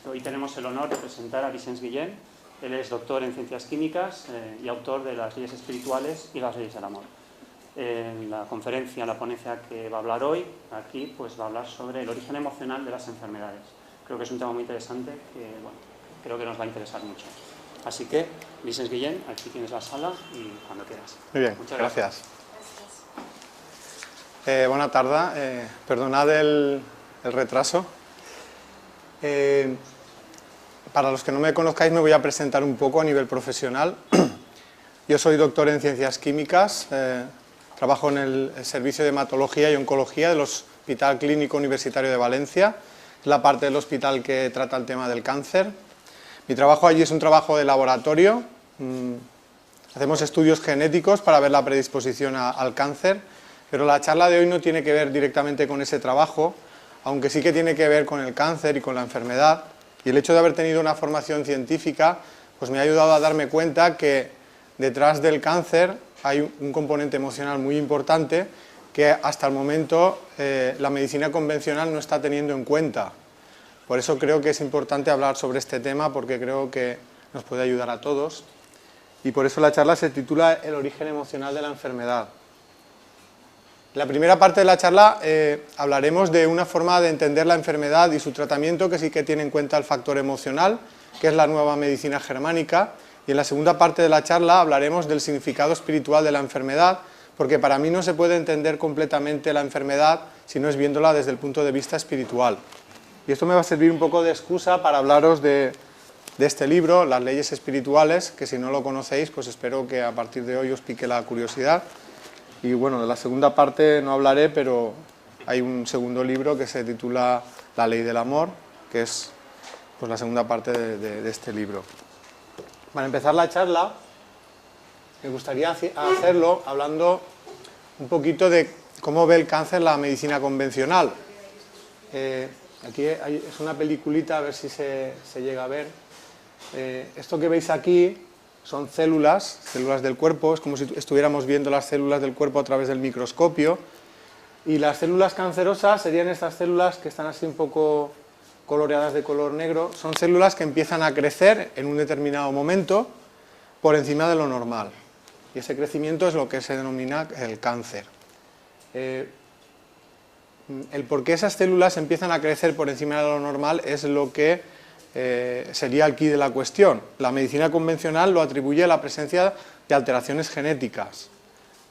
Hoy tenemos el honor de presentar a Vicenç Guillén. Él es doctor en Ciencias Químicas y autor de Las leyes espirituales y las leyes del amor. En la conferencia, la ponencia que va a hablar hoy, aquí, pues va a hablar sobre el origen emocional de las enfermedades. Creo que es un tema muy interesante que, bueno, creo que nos va a interesar mucho. Así que, Vicenç Guillén, aquí tienes la sala y cuando quieras. Muy bien, muchas gracias. Buena tarde, perdonad el retraso. Para los que no me conozcáis, me voy a presentar un poco a nivel profesional. Yo soy doctor en Ciencias Químicas, trabajo en el Servicio de Hematología y Oncología del Hospital Clínico Universitario de Valencia, es la parte del hospital que trata el tema del cáncer. Mi trabajo allí es un trabajo de laboratorio, hacemos estudios genéticos para ver la predisposición al cáncer, pero la charla de hoy no tiene que ver directamente con ese trabajo, aunque sí que tiene que ver con el cáncer y con la enfermedad, y el hecho de haber tenido una formación científica pues me ha ayudado a darme cuenta que detrás del cáncer hay un componente emocional muy importante que hasta el momento la medicina convencional no está teniendo en cuenta. Por eso creo que es importante hablar sobre este tema, porque creo que nos puede ayudar a todos, y por eso la charla se titula El origen emocional de la enfermedad. En la primera parte de la charla hablaremos de una forma de entender la enfermedad y su tratamiento que sí que tiene en cuenta el factor emocional, que es la nueva medicina germánica, y en la segunda parte de la charla hablaremos del significado espiritual de la enfermedad, porque para mí no se puede entender completamente la enfermedad si no es viéndola desde el punto de vista espiritual. Y esto me va a servir un poco de excusa para hablaros de este libro, Las leyes espirituales, que si no lo conocéis, pues espero que a partir de hoy os pique la curiosidad. Y bueno, de la segunda parte no hablaré, pero hay un segundo libro que se titula La ley del amor, que es pues la segunda parte de este libro. Para empezar la charla, me gustaría hacerlo hablando un poquito de cómo ve el cáncer la medicina convencional. Aquí es una peliculita, a ver si se llega a ver. Esto que veis aquí son células del cuerpo, es como si estuviéramos viendo las células del cuerpo a través del microscopio, y las células cancerosas serían estas células que están así un poco coloreadas de color negro, son células que empiezan a crecer en un determinado momento por encima de lo normal, y ese crecimiento es lo que se denomina el cáncer. El por qué esas células empiezan a crecer por encima de lo normal es lo que sería el quid de la cuestión. La medicina convencional lo atribuye a la presencia de alteraciones genéticas.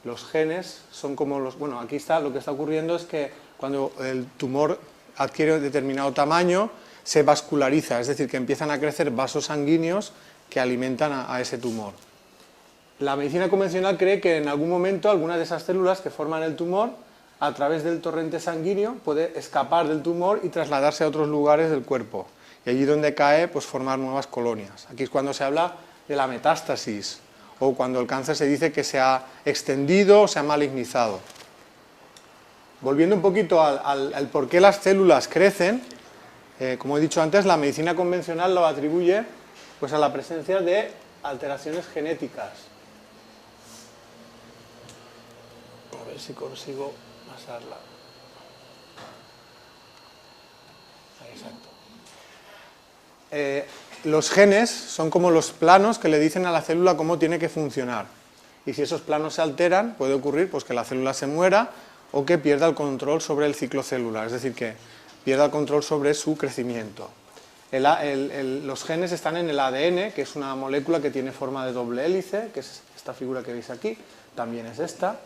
Los genes son como los... Bueno, aquí está, lo que está ocurriendo es que cuando el tumor adquiere determinado tamaño, se vasculariza, es decir, que empiezan a crecer vasos sanguíneos que alimentan a ese tumor. La medicina convencional cree que en algún momento alguna de esas células que forman el tumor, a través del torrente sanguíneo, puede escapar del tumor y trasladarse a otros lugares del cuerpo. Y allí donde cae, pues formar nuevas colonias. Aquí es cuando se habla de la metástasis, o cuando el cáncer se dice que se ha extendido o se ha malignizado. Volviendo un poquito al por qué las células crecen, como he dicho antes, la medicina convencional lo atribuye pues a la presencia de alteraciones genéticas. A ver si consigo pasarla. Ahí, exacto. Los genes son como los planos que le dicen a la célula cómo tiene que funcionar, y si esos planos se alteran puede ocurrir pues que la célula se muera o que pierda el control sobre el ciclo celular, es decir, que pierda el control sobre su crecimiento. Los genes están en el ADN, que es una molécula que tiene forma de doble hélice, que es esta figura que veis aquí, también es esta.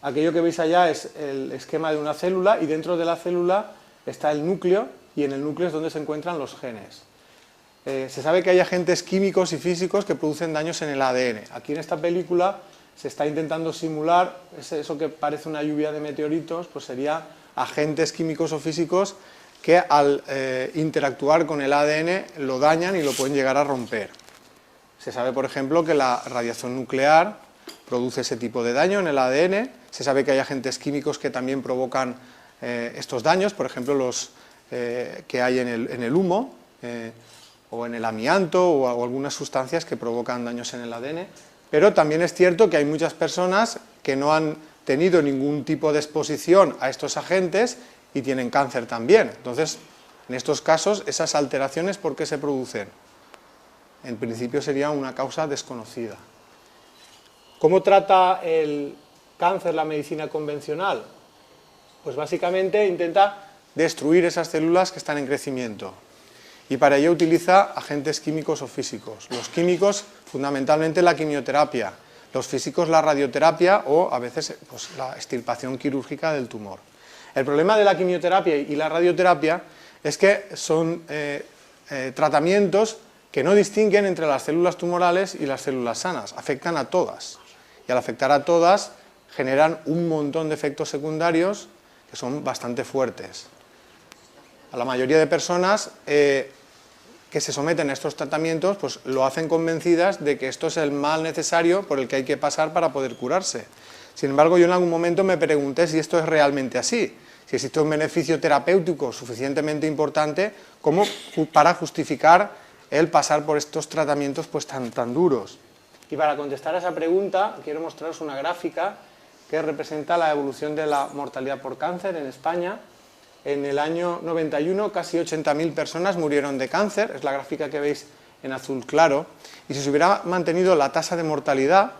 Aquello que veis allá es el esquema de una célula, y dentro de la célula está el núcleo, y en el núcleo es donde se encuentran los genes. Se sabe que hay agentes químicos y físicos que producen daños en el ADN. Aquí en esta película se está intentando simular eso que parece una lluvia de meteoritos, pues sería agentes químicos o físicos que al interactuar con el ADN lo dañan y lo pueden llegar a romper. Se sabe, por ejemplo, que la radiación nuclear produce ese tipo de daño en el ADN. Se sabe que hay agentes químicos que también provocan estos daños, por ejemplo los que hay en el humo, o en el amianto, o algunas sustancias que provocan daños en el ADN, pero también es cierto que hay muchas personas que no han tenido ningún tipo de exposición a estos agentes y tienen cáncer también. Entonces, En estos casos, esas alteraciones, ¿por qué se producen? En principio sería una causa desconocida. ¿Cómo trata el cáncer la medicina convencional? Pues básicamente intenta destruir esas células que están en crecimiento y para ello utiliza agentes químicos o físicos. Los químicos, fundamentalmente la quimioterapia, los físicos la radioterapia o a veces pues, la extirpación quirúrgica del tumor. El problema de la quimioterapia y la radioterapia es que son tratamientos que no distinguen entre las células tumorales y las células sanas, afectan a todas y al afectar a todas generan un montón de efectos secundarios que son bastante fuertes. A la mayoría de personas que se someten a estos tratamientos pues lo hacen convencidas de que esto es el mal necesario por el que hay que pasar para poder curarse. Sin embargo, yo en algún momento me pregunté si esto es realmente así, si existe un beneficio terapéutico suficientemente importante como para justificar el pasar por estos tratamientos pues tan duros. Y para contestar a esa pregunta quiero mostraros una gráfica que representa la evolución de la mortalidad por cáncer en España. En el año 91 casi 80.000 personas murieron de cáncer, es la gráfica que veis en azul claro, y si se hubiera mantenido la tasa de mortalidad,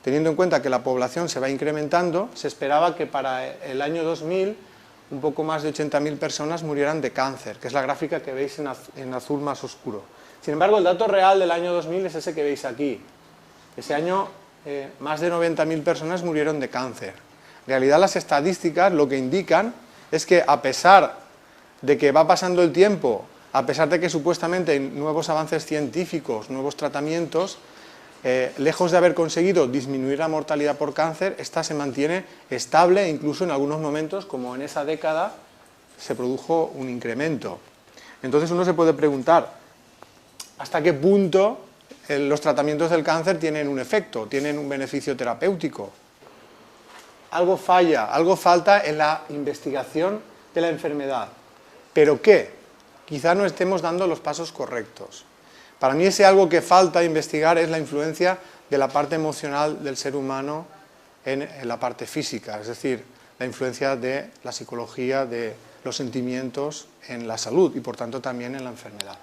teniendo en cuenta que la población se va incrementando, se esperaba que para el año 2000 un poco más de 80.000 personas murieran de cáncer, que es la gráfica que veis en azul más oscuro. Sin embargo, el dato real del año 2000 es ese que veis aquí. Ese año más de 90.000 personas murieron de cáncer. En realidad las estadísticas lo que indican es que a pesar de que va pasando el tiempo, a pesar de que supuestamente hay nuevos avances científicos, nuevos tratamientos, lejos de haber conseguido disminuir la mortalidad por cáncer, esta se mantiene estable e incluso en algunos momentos, como en esa década, se produjo un incremento. Entonces uno se puede preguntar, ¿hasta qué punto los tratamientos del cáncer tienen un efecto, tienen un beneficio terapéutico? Algo falla, algo falta en la investigación de la enfermedad. ¿Pero qué? Quizá no estemos dando los pasos correctos. Para mí ese algo que falta investigar es la influencia de la parte emocional del ser humano en la parte física, es decir, la influencia de la psicología, de los sentimientos en la salud y por tanto también en la enfermedad.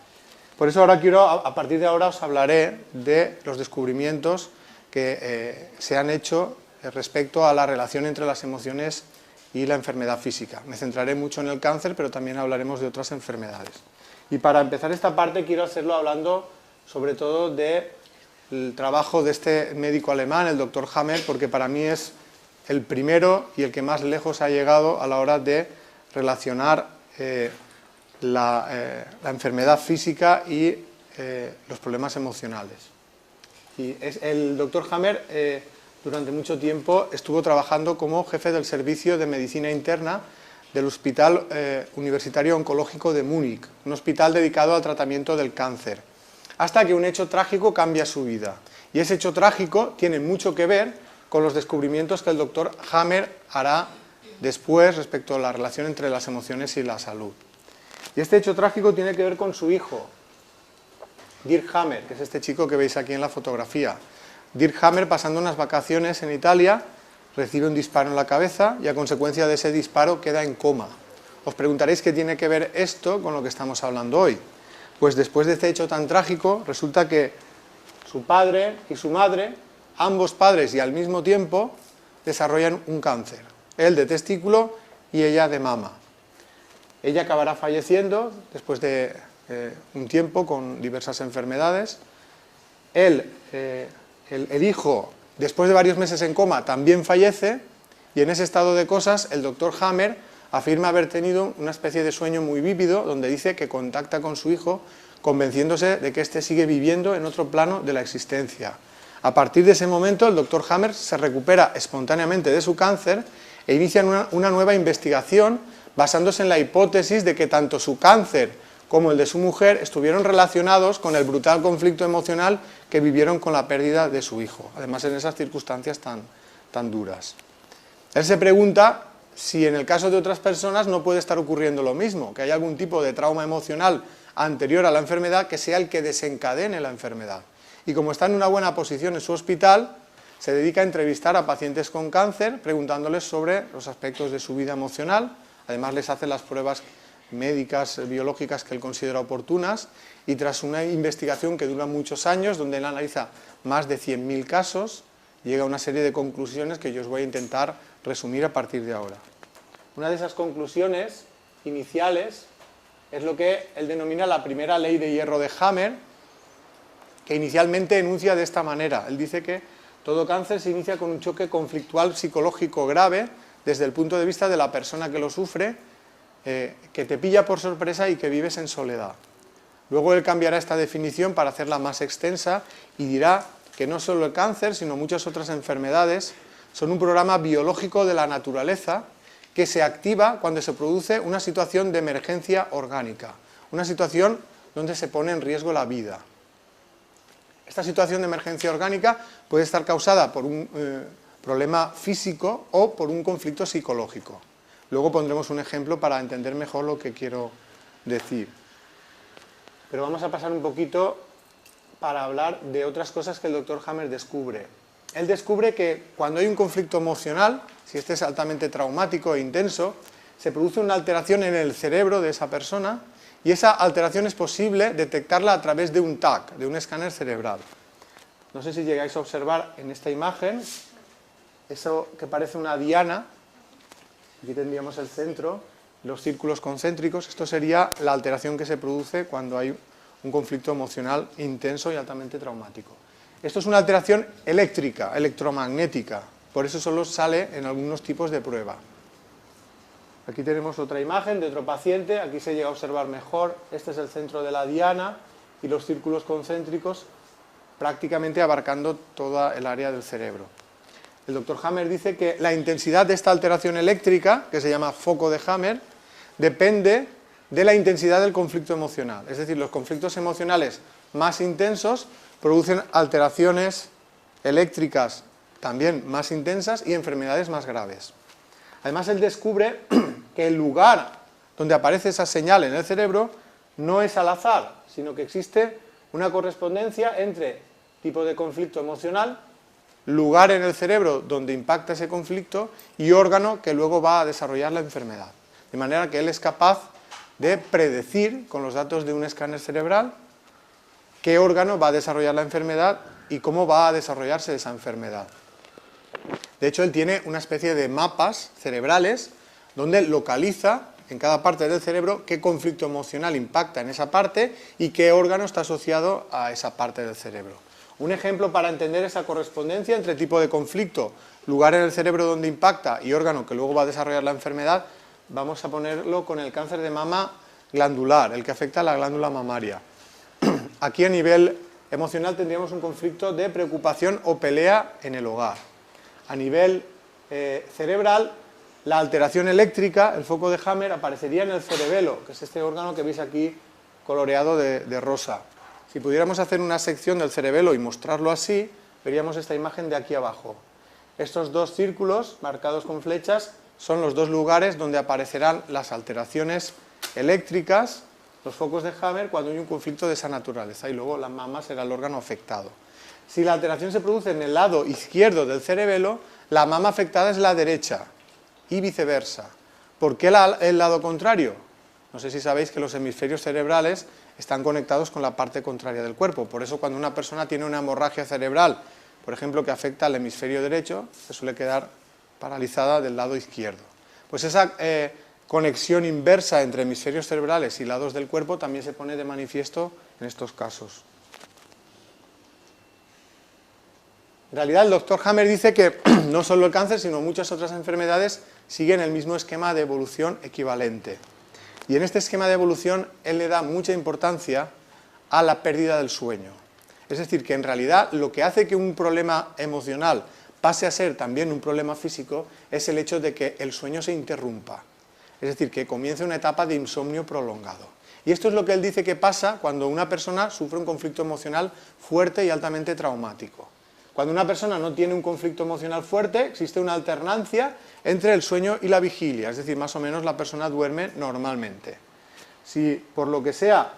Por eso ahora a partir de ahora os hablaré de los descubrimientos que se han hecho respecto a la relación entre las emociones y la enfermedad física. Me centraré mucho en el cáncer, pero también hablaremos de otras enfermedades. Y para empezar esta parte quiero hacerlo hablando sobre todo del trabajo de este médico alemán, el Dr. Hammer, porque para mí es el primero y el que más lejos ha llegado a la hora de relacionar la enfermedad física y los problemas emocionales. Y el Dr. Hammer durante mucho tiempo estuvo trabajando como jefe del servicio de medicina interna del Hospital Universitario Oncológico de Múnich, un hospital dedicado al tratamiento del cáncer, hasta que un hecho trágico cambia su vida. Y ese hecho trágico tiene mucho que ver con los descubrimientos que el Dr. Hammer hará después respecto a la relación entre las emociones y la salud. Y este hecho trágico tiene que ver con su hijo, Dirk Hammer, que es este chico que veis aquí en la fotografía. Dirk Hammer, pasando unas vacaciones en Italia, recibe un disparo en la cabeza y a consecuencia de ese disparo queda en coma. Os preguntaréis qué tiene que ver esto con lo que estamos hablando hoy. Pues después de este hecho tan trágico, resulta que su padre y su madre, ambos padres y al mismo tiempo, desarrollan un cáncer. Él de testículo y ella de mama. Ella acabará falleciendo después de un tiempo con diversas enfermedades. El hijo, después de varios meses en coma, también fallece y en ese estado de cosas el Dr. Hammer afirma haber tenido una especie de sueño muy vívido donde dice que contacta con su hijo convenciéndose de que éste sigue viviendo en otro plano de la existencia. A partir de ese momento el Dr. Hammer se recupera espontáneamente de su cáncer e inicia una nueva investigación basándose en la hipótesis de que tanto su cáncer como el de su mujer estuvieron relacionados con el brutal conflicto emocional que vivieron con la pérdida de su hijo, además en esas circunstancias tan duras. Él se pregunta si en el caso de otras personas no puede estar ocurriendo lo mismo, que hay algún tipo de trauma emocional anterior a la enfermedad que sea el que desencadene la enfermedad. Y como está en una buena posición en su hospital, se dedica a entrevistar a pacientes con cáncer, preguntándoles sobre los aspectos de su vida emocional, además les hace las pruebas médicas, biológicas que él considera oportunas, y tras una investigación que dura muchos años, donde él analiza más de 100.000 casos, llega a una serie de conclusiones que yo os voy a intentar resumir a partir de ahora. Una de esas conclusiones iniciales es lo que él denomina la primera ley de hierro de Hammer, que inicialmente enuncia de esta manera. Él dice que todo cáncer se inicia con un choque conflictual psicológico grave desde el punto de vista de la persona que lo sufre, que te pilla por sorpresa y que vives en soledad. Luego él cambiará esta definición para hacerla más extensa y dirá que no solo el cáncer, sino muchas otras enfermedades son un programa biológico de la naturaleza que se activa cuando se produce una situación de emergencia orgánica, una situación donde se pone en riesgo la vida. Esta situación de emergencia orgánica puede estar causada por un problema físico o por un conflicto psicológico. Luego pondremos un ejemplo para entender mejor lo que quiero decir. Pero vamos a pasar un poquito para hablar de otras cosas que el Dr. Hammer descubre. Él descubre que cuando hay un conflicto emocional, si este es altamente traumático e intenso, se produce una alteración en el cerebro de esa persona, y esa alteración es posible detectarla a través de un TAC, de un escáner cerebral. No sé si llegáis a observar en esta imagen eso que parece una diana. Aquí tendríamos el centro, los círculos concéntricos. Esto sería la alteración que se produce cuando hay un conflicto emocional intenso y altamente traumático. Esto es una alteración eléctrica, electromagnética, por eso solo sale en algunos tipos de prueba. Aquí tenemos otra imagen de otro paciente, aquí se llega a observar mejor. Este es el centro de la diana y los círculos concéntricos prácticamente abarcando toda el área del cerebro. El Dr. Hammer dice que la intensidad de esta alteración eléctrica, que se llama foco de Hammer, depende de la intensidad del conflicto emocional. Es decir, los conflictos emocionales más intensos producen alteraciones eléctricas también más intensas y enfermedades más graves. Además, él descubre que el lugar donde aparece esa señal en el cerebro no es al azar, sino que existe una correspondencia entre tipo de conflicto emocional, lugar en el cerebro donde impacta ese conflicto y órgano que luego va a desarrollar la enfermedad. De manera que él es capaz de predecir, con los datos de un escáner cerebral, qué órgano va a desarrollar la enfermedad y cómo va a desarrollarse esa enfermedad. De hecho, él tiene una especie de mapas cerebrales donde localiza en cada parte del cerebro qué conflicto emocional impacta en esa parte y qué órgano está asociado a esa parte del cerebro. Un ejemplo para entender esa correspondencia entre tipo de conflicto, lugar en el cerebro donde impacta y órgano que luego va a desarrollar la enfermedad, vamos a ponerlo con el cáncer de mama glandular, el que afecta a la glándula mamaria. Aquí a nivel emocional tendríamos un conflicto de preocupación o pelea en el hogar. A nivel cerebral, la alteración eléctrica, el foco de Hammer, aparecería en el cerebelo, que es este órgano que veis aquí coloreado de rosa. Si pudiéramos hacer una sección del cerebelo y mostrarlo así, veríamos esta imagen de aquí abajo. Estos dos círculos marcados con flechas son los dos lugares donde aparecerán las alteraciones eléctricas, los focos de Hammer, cuando hay un conflicto de esa naturaleza, y luego la mama será el órgano afectado. Si la alteración se produce en el lado izquierdo del cerebelo, la mama afectada es la derecha y viceversa. ¿Por qué el lado contrario? No sé si sabéis que los hemisferios cerebrales están conectados con la parte contraria del cuerpo. Por eso cuando una persona tiene una hemorragia cerebral, por ejemplo, que afecta al hemisferio derecho, se suele quedar paralizada del lado izquierdo. Pues esa conexión inversa entre hemisferios cerebrales y lados del cuerpo también se pone de manifiesto en estos casos. En realidad el Dr. Hammer dice que no solo el cáncer, sino muchas otras enfermedades siguen el mismo esquema de evolución equivalente. Y en este esquema de evolución él le da mucha importancia a la pérdida del sueño. Es decir, que en realidad lo que hace que un problema emocional pase a ser también un problema físico es el hecho de que el sueño se interrumpa. Es decir, que comience una etapa de insomnio prolongado. Y esto es lo que él dice que pasa cuando una persona sufre un conflicto emocional fuerte y altamente traumático. Cuando una persona no tiene un conflicto emocional fuerte, existe una alternancia entre el sueño y la vigilia, es decir, más o menos la persona duerme normalmente. Si por lo que sea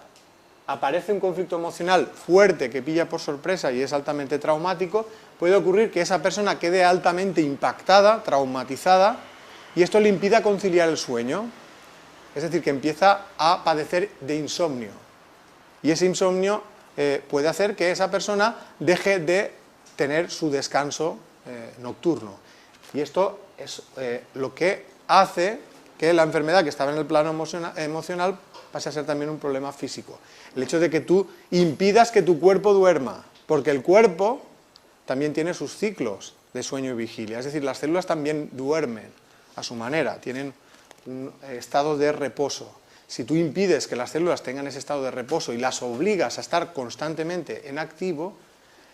aparece un conflicto emocional fuerte que pilla por sorpresa y es altamente traumático, puede ocurrir que esa persona quede altamente impactada, traumatizada, y esto le impida conciliar el sueño. es decir, que empieza a padecer de insomnio. Y ese insomnio puede hacer que esa persona deje de tener su descanso nocturno. Y esto es lo que hace que la enfermedad que estaba en el plano emocional pase a ser también un problema físico. El hecho de que tú impidas que tu cuerpo duerma, porque el cuerpo también tiene sus ciclos de sueño y vigilia, es decir, las células también duermen a su manera, tienen un estado de reposo. Si tú impides que las células tengan ese estado de reposo y las obligas a estar constantemente en activo,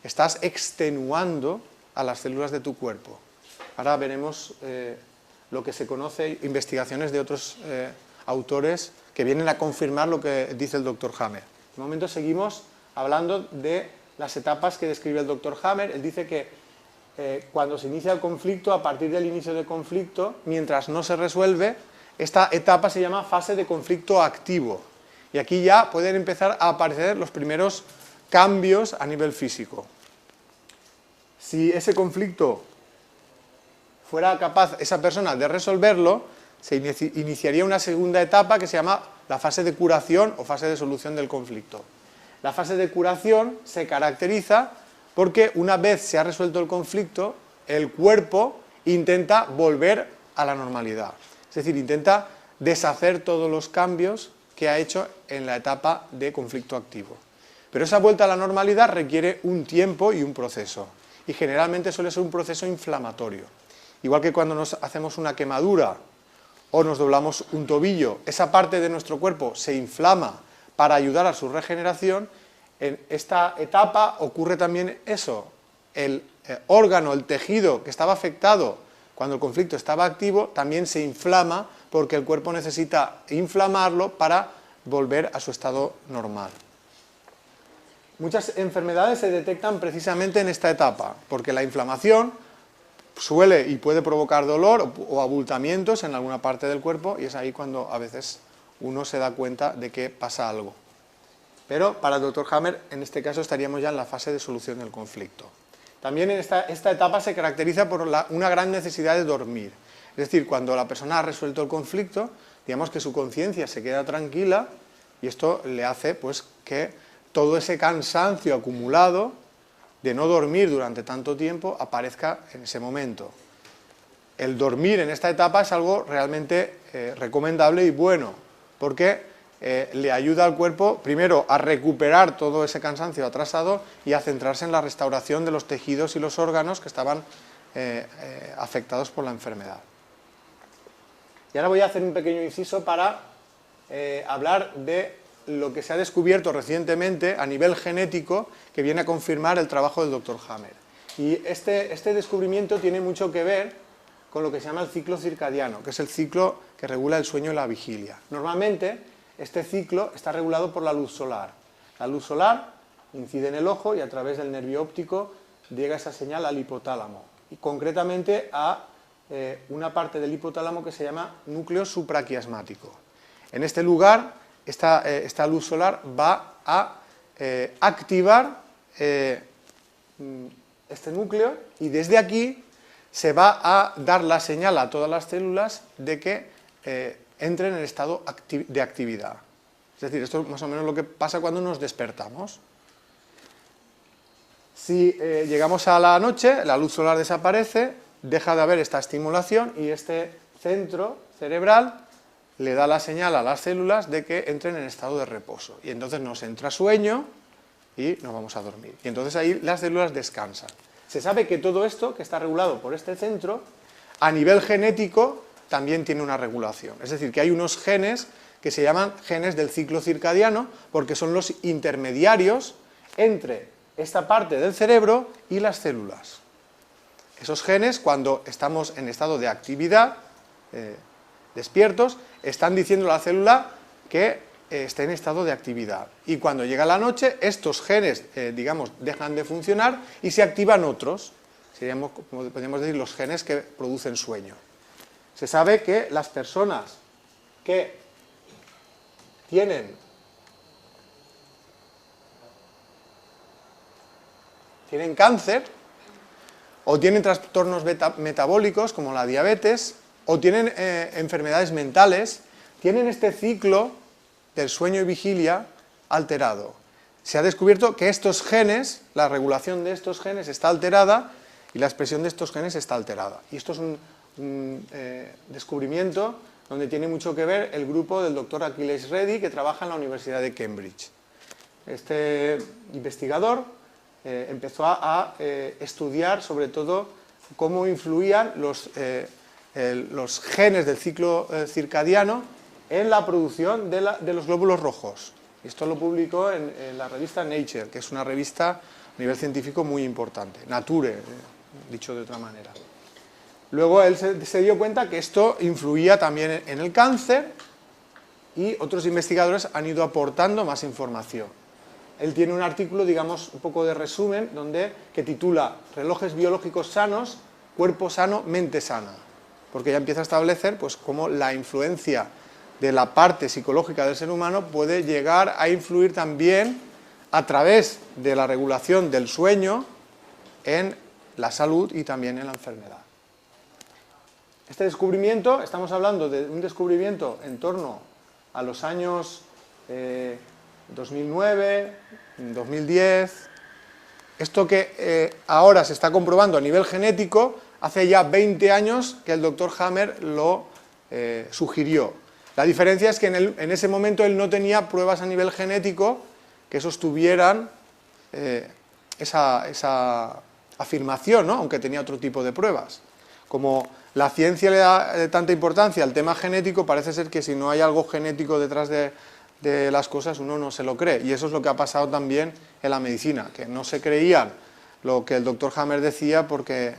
estás extenuando a las células de tu cuerpo. Ahora veremos lo que se conoce, investigaciones de otros autores que vienen a confirmar lo que dice el Dr. Hammer. De momento seguimos hablando de las etapas que describe el Dr. Hammer. Él dice que cuando se inicia el conflicto, a partir del inicio del conflicto, mientras no se resuelve, esta etapa se llama fase de conflicto activo. Y aquí ya pueden empezar a aparecer los primeros cambios a nivel físico. Si ese conflicto fuera capaz esa persona de resolverlo, se iniciaría una segunda etapa que se llama la fase de curación o fase de solución del conflicto. La fase de curación se caracteriza porque una vez se ha resuelto el conflicto, el cuerpo intenta volver a la normalidad. Es decir, intenta deshacer todos los cambios que ha hecho en la etapa de conflicto activo. Pero esa vuelta a la normalidad requiere un tiempo y un proceso. Y generalmente suele ser un proceso inflamatorio. Igual que cuando nos hacemos una quemadura o nos doblamos un tobillo, esa parte de nuestro cuerpo se inflama para ayudar a su regeneración. En esta etapa ocurre también eso. El órgano, el tejido que estaba afectado cuando el conflicto estaba activo, también se inflama porque el cuerpo necesita inflamarlo para volver a su estado normal. Muchas enfermedades se detectan precisamente en esta etapa, porque la inflamación suele y puede provocar dolor o abultamientos en alguna parte del cuerpo, y es ahí cuando a veces uno se da cuenta de que pasa algo. Pero para el Dr. Hammer, en este caso, estaríamos ya en la fase de solución del conflicto. También esta etapa se caracteriza por una gran necesidad de dormir. Es decir, cuando la persona ha resuelto el conflicto, digamos que su conciencia se queda tranquila y esto le hace pues, que todo ese cansancio acumulado de no dormir durante tanto tiempo aparezca en ese momento. El dormir en esta etapa es algo realmente recomendable y bueno, porque le ayuda al cuerpo, primero, a recuperar todo ese cansancio atrasado y a centrarse en la restauración de los tejidos y los órganos que estaban afectados por la enfermedad. Y ahora voy a hacer un pequeño inciso para hablar de lo que se ha descubierto recientemente a nivel genético que viene a confirmar el trabajo del Dr. Hammer. Y este descubrimiento tiene mucho que ver con lo que se llama el ciclo circadiano, que es el ciclo que regula el sueño y la vigilia. Normalmente, este ciclo está regulado por la luz solar. La luz solar incide en el ojo y a través del nervio óptico llega esa señal al hipotálamo, y concretamente a una parte del hipotálamo que se llama núcleo supraquiasmático. En este lugar, esta luz solar va a activar este núcleo y desde aquí se va a dar la señal a todas las células de que entren en el estado de actividad. Es decir, esto es más o menos lo que pasa cuando nos despertamos. Si llegamos a la noche, la luz solar desaparece, deja de haber esta estimulación y este centro cerebral le da la señal a las células de que entren en estado de reposo. Y entonces nos entra sueño y nos vamos a dormir. Y entonces ahí las células descansan. Se sabe que todo esto, que está regulado por este centro, a nivel genético también tiene una regulación. Es decir, que hay unos genes que se llaman genes del ciclo circadiano, porque son los intermediarios entre esta parte del cerebro y las células. Esos genes, cuando estamos en estado de actividad, despiertos, están diciendo a la célula que esté en estado de actividad. Y cuando llega la noche, estos genes, digamos, dejan de funcionar y se activan otros. Seríamos, como podríamos decir, los genes que producen sueño. Se sabe que las personas que tienen cáncer o tienen trastornos metabólicos como la diabetes o tienen enfermedades mentales, tienen este ciclo del sueño y vigilia alterado. Se ha descubierto que estos genes, la regulación de estos genes está alterada y la expresión de estos genes está alterada. Y esto es un descubrimiento donde tiene mucho que ver el grupo del doctor Achilles Reddy, que trabaja en la Universidad de Cambridge. Este investigador empezó a estudiar sobre todo cómo influían los genes del ciclo circadiano en la producción de los glóbulos rojos. Esto lo publicó en la revista Nature, que es una revista a nivel científico muy importante, Nature, dicho de otra manera. Luego él se dio cuenta que esto influía también en el cáncer y otros investigadores han ido aportando más información. Él tiene un artículo, digamos, un poco de resumen, que titula Relojes biológicos sanos, cuerpo sano, mente sana. Porque ya empieza a establecer pues, cómo la influencia de la parte psicológica del ser humano puede llegar a influir también a través de la regulación del sueño en la salud y también en la enfermedad. Este descubrimiento, estamos hablando de un descubrimiento en torno a los años 2009, 2010, esto que ahora se está comprobando a nivel genético, hace ya 20 años que el doctor Hammer lo sugirió. La diferencia es que en ese momento él no tenía pruebas a nivel genético que sostuvieran esa afirmación, ¿no? Aunque tenía otro tipo de pruebas. Como la ciencia le da tanta importancia al tema genético, parece ser que si no hay algo genético detrás de las cosas uno no se lo cree, y eso es lo que ha pasado también en la medicina, que no se creían lo que el doctor Hammer decía porque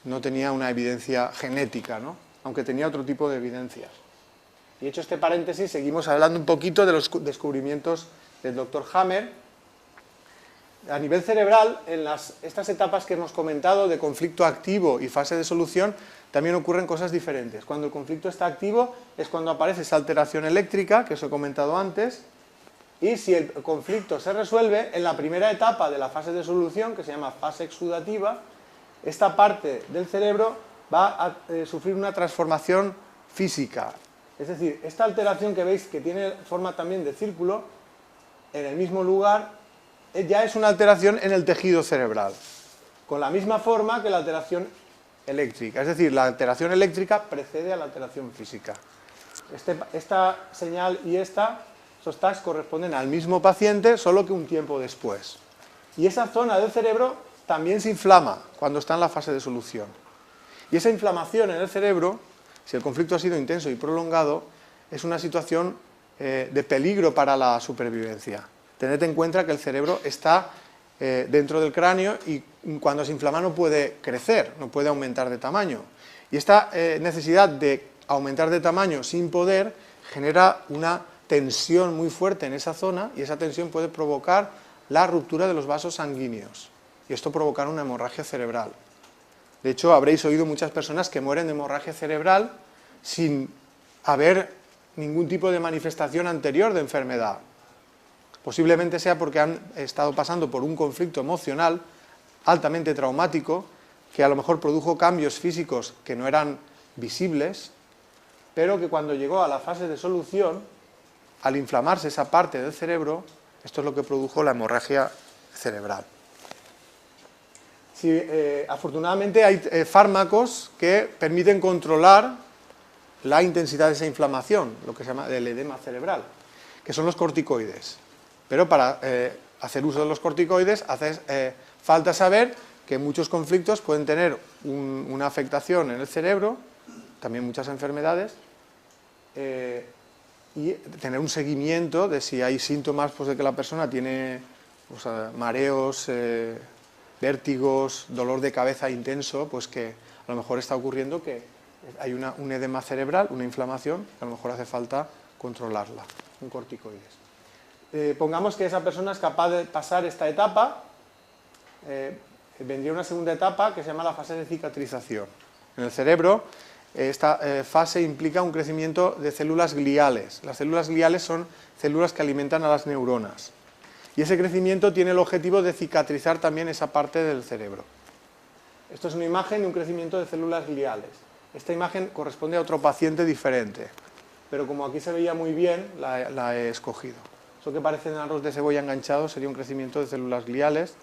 no tenía una evidencia genética, ¿no? Aunque tenía otro tipo de evidencias. Y hecho este paréntesis, seguimos hablando un poquito de los descubrimientos del doctor Hammer. A nivel cerebral, en estas etapas que hemos comentado de conflicto activo y fase de solución, también ocurren cosas diferentes. Cuando el conflicto está activo es cuando aparece esa alteración eléctrica, que os he comentado antes, y si el conflicto se resuelve, en la primera etapa de la fase de solución, que se llama fase exudativa, esta parte del cerebro va a sufrir una transformación física. Es decir, esta alteración que veis que tiene forma también de círculo, en el mismo lugar, ya es una alteración en el tejido cerebral, con la misma forma que la alteración eléctrica. Es decir, la alteración eléctrica precede a la alteración física. Esta señal y esos tags corresponden al mismo paciente, solo que un tiempo después. Y esa zona del cerebro también se inflama cuando está en la fase de solución. Y esa inflamación en el cerebro, si el conflicto ha sido intenso y prolongado, es una situación de peligro para la supervivencia. Tened en cuenta que el cerebro está dentro del cráneo y cuando se inflama no puede crecer, no puede aumentar de tamaño. Y esta necesidad de aumentar de tamaño sin poder genera una tensión muy fuerte en esa zona y esa tensión puede provocar la ruptura de los vasos sanguíneos y esto provocará una hemorragia cerebral. De hecho, habréis oído muchas personas que mueren de hemorragia cerebral sin haber ningún tipo de manifestación anterior de enfermedad. Posiblemente sea porque han estado pasando por un conflicto emocional altamente traumático que a lo mejor produjo cambios físicos que no eran visibles, pero que cuando llegó a la fase de solución, al inflamarse esa parte del cerebro, esto es lo que produjo la hemorragia cerebral. Afortunadamente hay fármacos que permiten controlar la intensidad de esa inflamación, lo que se llama el edema cerebral, que son los corticoides. Pero para hacer uso de los corticoides hace falta saber que muchos conflictos pueden tener una afectación en el cerebro, también muchas enfermedades, y tener un seguimiento de si hay síntomas pues, de que la persona tiene mareos, vértigos, dolor de cabeza intenso, pues que a lo mejor está ocurriendo que hay un edema cerebral, una inflamación, que a lo mejor hace falta controlarla, con corticoides. Pongamos que esa persona es capaz de pasar esta etapa, vendría una segunda etapa que se llama la fase de cicatrización. En el cerebro, esta fase implica un crecimiento de células gliales. Las células gliales son células que alimentan a las neuronas. Y ese crecimiento tiene el objetivo de cicatrizar también esa parte del cerebro. Esto es una imagen de un crecimiento de células gliales. Esta imagen corresponde a otro paciente diferente. pero como aquí se veía muy bien, la he escogido. Eso que parecen arroz de cebolla enganchados sería un crecimiento de células gliales,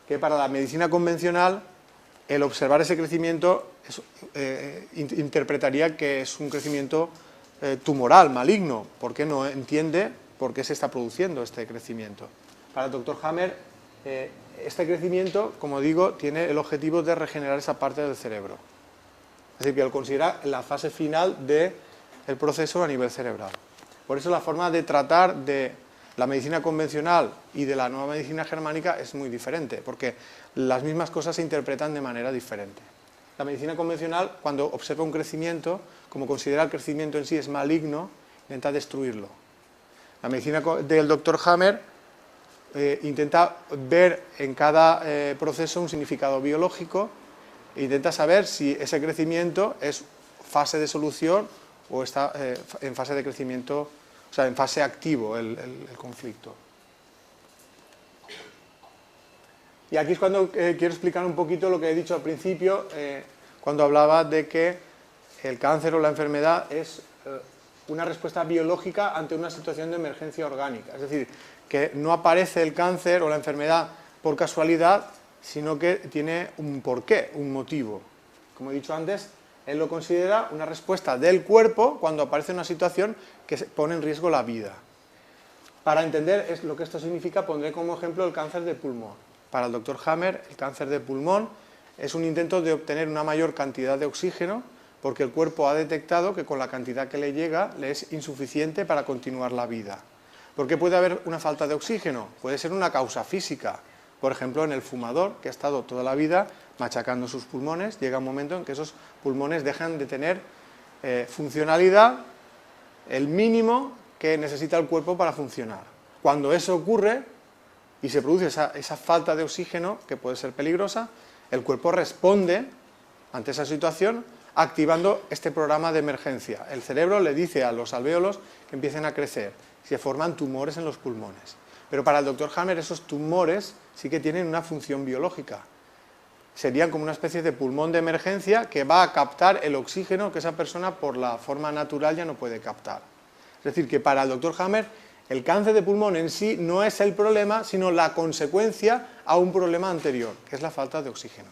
que para la medicina convencional, el observar ese crecimiento interpretaría que es un crecimiento tumoral, maligno, porque no entiende por qué se está produciendo este crecimiento. Para el Dr. Hammer, este crecimiento, como digo, tiene el objetivo de regenerar esa parte del cerebro. Es decir, que lo considera la fase final del proceso a nivel cerebral. Por eso la forma de tratar de la medicina convencional y de la nueva medicina germánica es muy diferente, porque las mismas cosas se interpretan de manera diferente. La medicina convencional, cuando observa un crecimiento, como considera el crecimiento en sí es maligno, intenta destruirlo. La medicina del Dr. Hammer intenta ver en cada proceso un significado biológico e intenta saber si ese crecimiento es fase de solución o está en fase de crecimiento, o sea, en fase activo el conflicto. Y aquí es cuando quiero explicar un poquito lo que he dicho al principio, cuando hablaba de que el cáncer o la enfermedad es una respuesta biológica ante una situación de emergencia orgánica. Es decir, que no aparece el cáncer o la enfermedad por casualidad, sino que tiene un porqué, un motivo. Como he dicho antes, él lo considera una respuesta del cuerpo cuando aparece una situación que pone en riesgo la vida. Para entender lo que esto significa, pondré como ejemplo el cáncer de pulmón. Para el Dr. Hammer, el cáncer de pulmón es un intento de obtener una mayor cantidad de oxígeno porque el cuerpo ha detectado que con la cantidad que le llega le es insuficiente para continuar la vida. ¿Por qué puede haber una falta de oxígeno? Puede ser una causa física. Por ejemplo, en el fumador, que ha estado toda la vida machacando sus pulmones, llega un momento en que esos pulmones dejan de tener funcionalidad, el mínimo que necesita el cuerpo para funcionar. Cuando eso ocurre y se produce esa falta de oxígeno, que puede ser peligrosa, el cuerpo responde ante esa situación activando este programa de emergencia. El cerebro le dice a los alvéolos que empiecen a crecer, se forman tumores en los pulmones. Pero para el Dr. Hammer esos tumores sí que tienen una función biológica. Serían como una especie de pulmón de emergencia que va a captar el oxígeno que esa persona por la forma natural ya no puede captar. Es decir, que para el Dr. Hammer el cáncer de pulmón en sí no es el problema, sino la consecuencia a un problema anterior, que es la falta de oxígeno.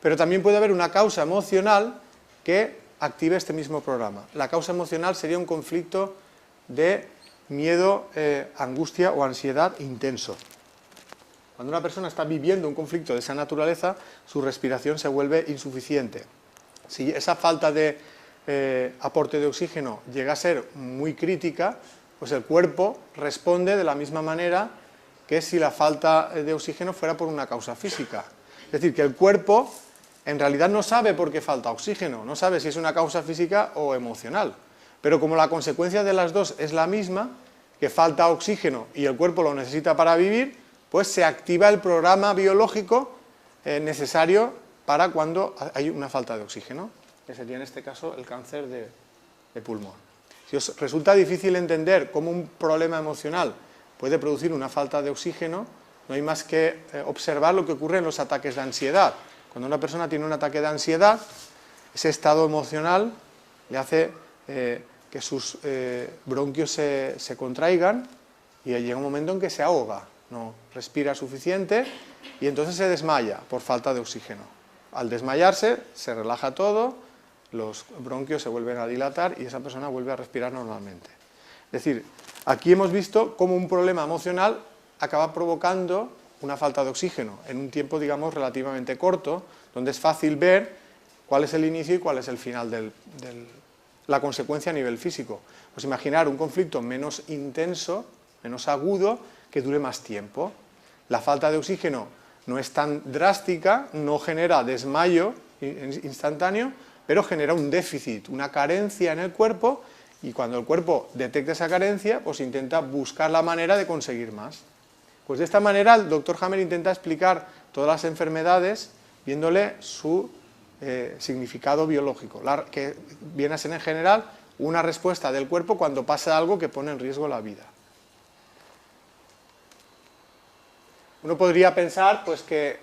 Pero también puede haber una causa emocional que active este mismo programa. La causa emocional sería un conflicto de miedo, angustia o ansiedad intenso. Cuando una persona está viviendo un conflicto de esa naturaleza, su respiración se vuelve insuficiente. Si esa falta de aporte de oxígeno llega a ser muy crítica, pues el cuerpo responde de la misma manera que si la falta de oxígeno fuera por una causa física. Es decir, que el cuerpo en realidad no sabe por qué falta oxígeno, no sabe si es una causa física o emocional. Pero como la consecuencia de las dos es la misma, que falta oxígeno y el cuerpo lo necesita para vivir, pues se activa el programa biológico necesario para cuando hay una falta de oxígeno, que sería en este caso el cáncer de pulmón. Si os resulta difícil entender cómo un problema emocional puede producir una falta de oxígeno, no hay más que observar lo que ocurre en los ataques de ansiedad. Cuando una persona tiene un ataque de ansiedad, ese estado emocional le hace que sus bronquios se contraigan y llega un momento en que se ahoga, no respira suficiente y entonces se desmaya por falta de oxígeno. Al desmayarse se relaja todo, los bronquios se vuelven a dilatar y esa persona vuelve a respirar normalmente. Es decir, aquí hemos visto cómo un problema emocional acaba provocando una falta de oxígeno en un tiempo, digamos, relativamente corto, donde es fácil ver cuál es el inicio y cuál es el final de la consecuencia a nivel físico. Pues imaginar un conflicto menos intenso, menos agudo, que dure más tiempo. La falta de oxígeno no es tan drástica, no genera desmayo instantáneo, pero genera un déficit, una carencia en el cuerpo, y cuando el cuerpo detecta esa carencia, pues intenta buscar la manera de conseguir más. Pues de esta manera el Dr. Hammer intenta explicar todas las enfermedades viéndole su significado biológico, que viene a ser en general una respuesta del cuerpo cuando pasa algo que pone en riesgo la vida. Uno podría pensar pues, que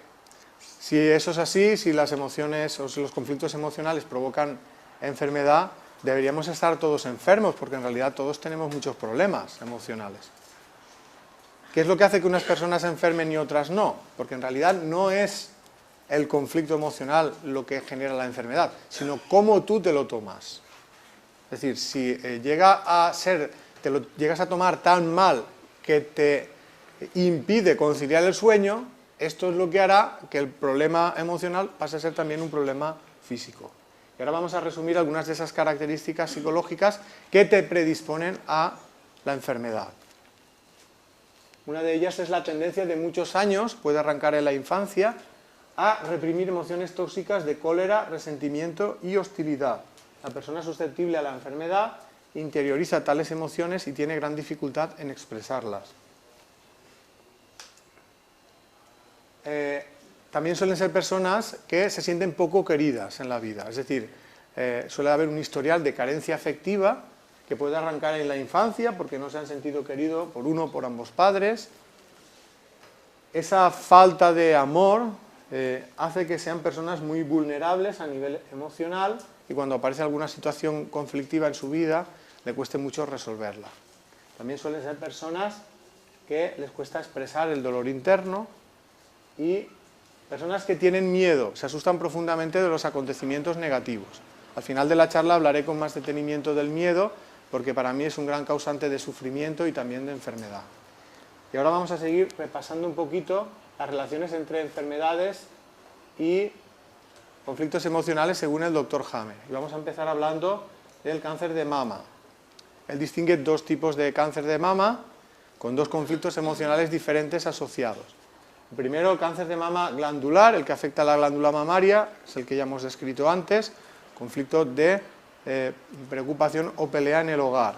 si eso es así, si las emociones o si los conflictos emocionales provocan enfermedad, deberíamos estar todos enfermos, porque en realidad todos tenemos muchos problemas emocionales. ¿Qué es lo que hace que unas personas se enfermen y otras no? Porque en realidad no es el conflicto emocional lo que genera la enfermedad, sino cómo tú te lo tomas. Es decir, si llega a ser, te lo llegas a tomar tan mal que te impide conciliar el sueño, esto es lo que hará que el problema emocional pase a ser también un problema físico. Y ahora vamos a resumir algunas de esas características psicológicas que te predisponen a la enfermedad. Una de ellas es la tendencia de muchos años, puede arrancar en la infancia, a reprimir emociones tóxicas de cólera, resentimiento y hostilidad. La persona susceptible a la enfermedad interioriza tales emociones y tiene gran dificultad en expresarlas. También suelen ser personas que se sienten poco queridas en la vida, es decir, suele haber un historial de carencia afectiva que puede arrancar en la infancia porque no se han sentido queridos por uno o por ambos padres. Esa falta de amor hace que sean personas muy vulnerables a nivel emocional y cuando aparece alguna situación conflictiva en su vida le cueste mucho resolverla. También suelen ser personas que les cuesta expresar el dolor interno y personas que tienen miedo, se asustan profundamente de los acontecimientos negativos. Al final de la charla hablaré con más detenimiento del miedo porque para mí es un gran causante de sufrimiento y también de enfermedad. Y ahora vamos a seguir repasando un poquito las relaciones entre enfermedades y conflictos emocionales según el Dr. Hammer. Y vamos a empezar hablando del cáncer de mama. Él distingue dos tipos de cáncer de mama con dos conflictos emocionales diferentes asociados. El primero, el cáncer de mama glandular, el que afecta a la glándula mamaria, es el que ya hemos descrito antes, conflicto de preocupación o pelea en el hogar.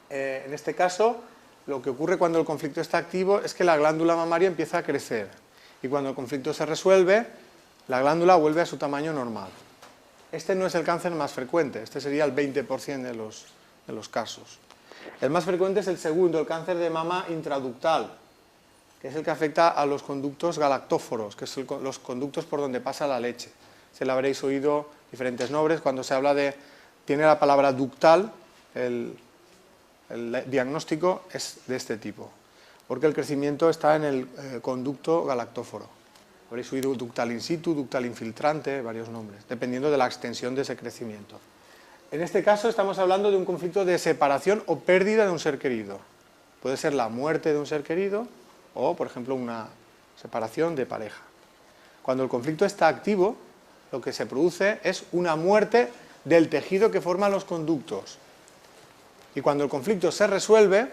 En este caso, lo que ocurre cuando el conflicto está activo es que la glándula mamaria empieza a crecer y cuando el conflicto se resuelve, la glándula vuelve a su tamaño normal. Este no es el cáncer más frecuente, este sería el 20% de los casos. El más frecuente es el segundo, el cáncer de mama intraductal, que es el que afecta a los conductos galactóforos, que son los conductos por donde pasa la leche. Se le habréis oído diferentes nombres cuando se habla de, tiene la palabra ductal, el diagnóstico es de este tipo, porque el crecimiento está en el conducto galactóforo. Habréis oído ductal in situ, ductal infiltrante, varios nombres, dependiendo de la extensión de ese crecimiento. En este caso estamos hablando de un conflicto de separación o pérdida de un ser querido. Puede ser la muerte de un ser querido o, por ejemplo, una separación de pareja. Cuando el conflicto está activo, lo que se produce es una muerte del tejido que forma los conductos. Y cuando el conflicto se resuelve,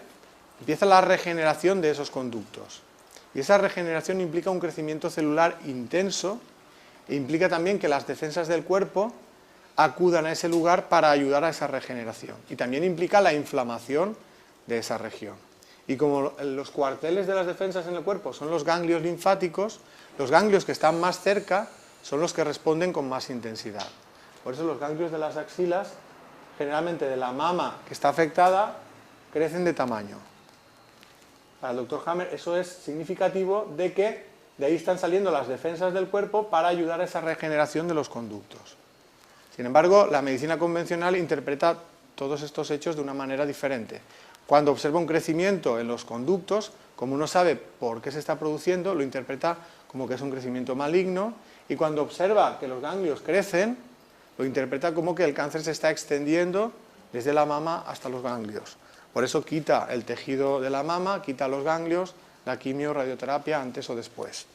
empieza la regeneración de esos conductos. Y esa regeneración implica un crecimiento celular intenso e implica también que las defensas del cuerpo acudan a ese lugar para ayudar a esa regeneración. Y también implica la inflamación de esa región. Y como los cuarteles de las defensas en el cuerpo son los ganglios linfáticos, los ganglios que están más cerca son los que responden con más intensidad. Por eso los ganglios de las axilas, generalmente de la mama que está afectada, crecen de tamaño. Para el Dr. Hammer eso es significativo de que de ahí están saliendo las defensas del cuerpo para ayudar a esa regeneración de los conductos. Sin embargo, la medicina convencional interpreta todos estos hechos de una manera diferente. Cuando observa un crecimiento en los conductos, como no sabe por qué se está produciendo, lo interpreta como que es un crecimiento maligno, y cuando observa que los ganglios crecen, lo interpreta como que el cáncer se está extendiendo desde la mama hasta los ganglios. Por eso quita el tejido de la mama, quita los ganglios, la quimio, radioterapia, antes o después.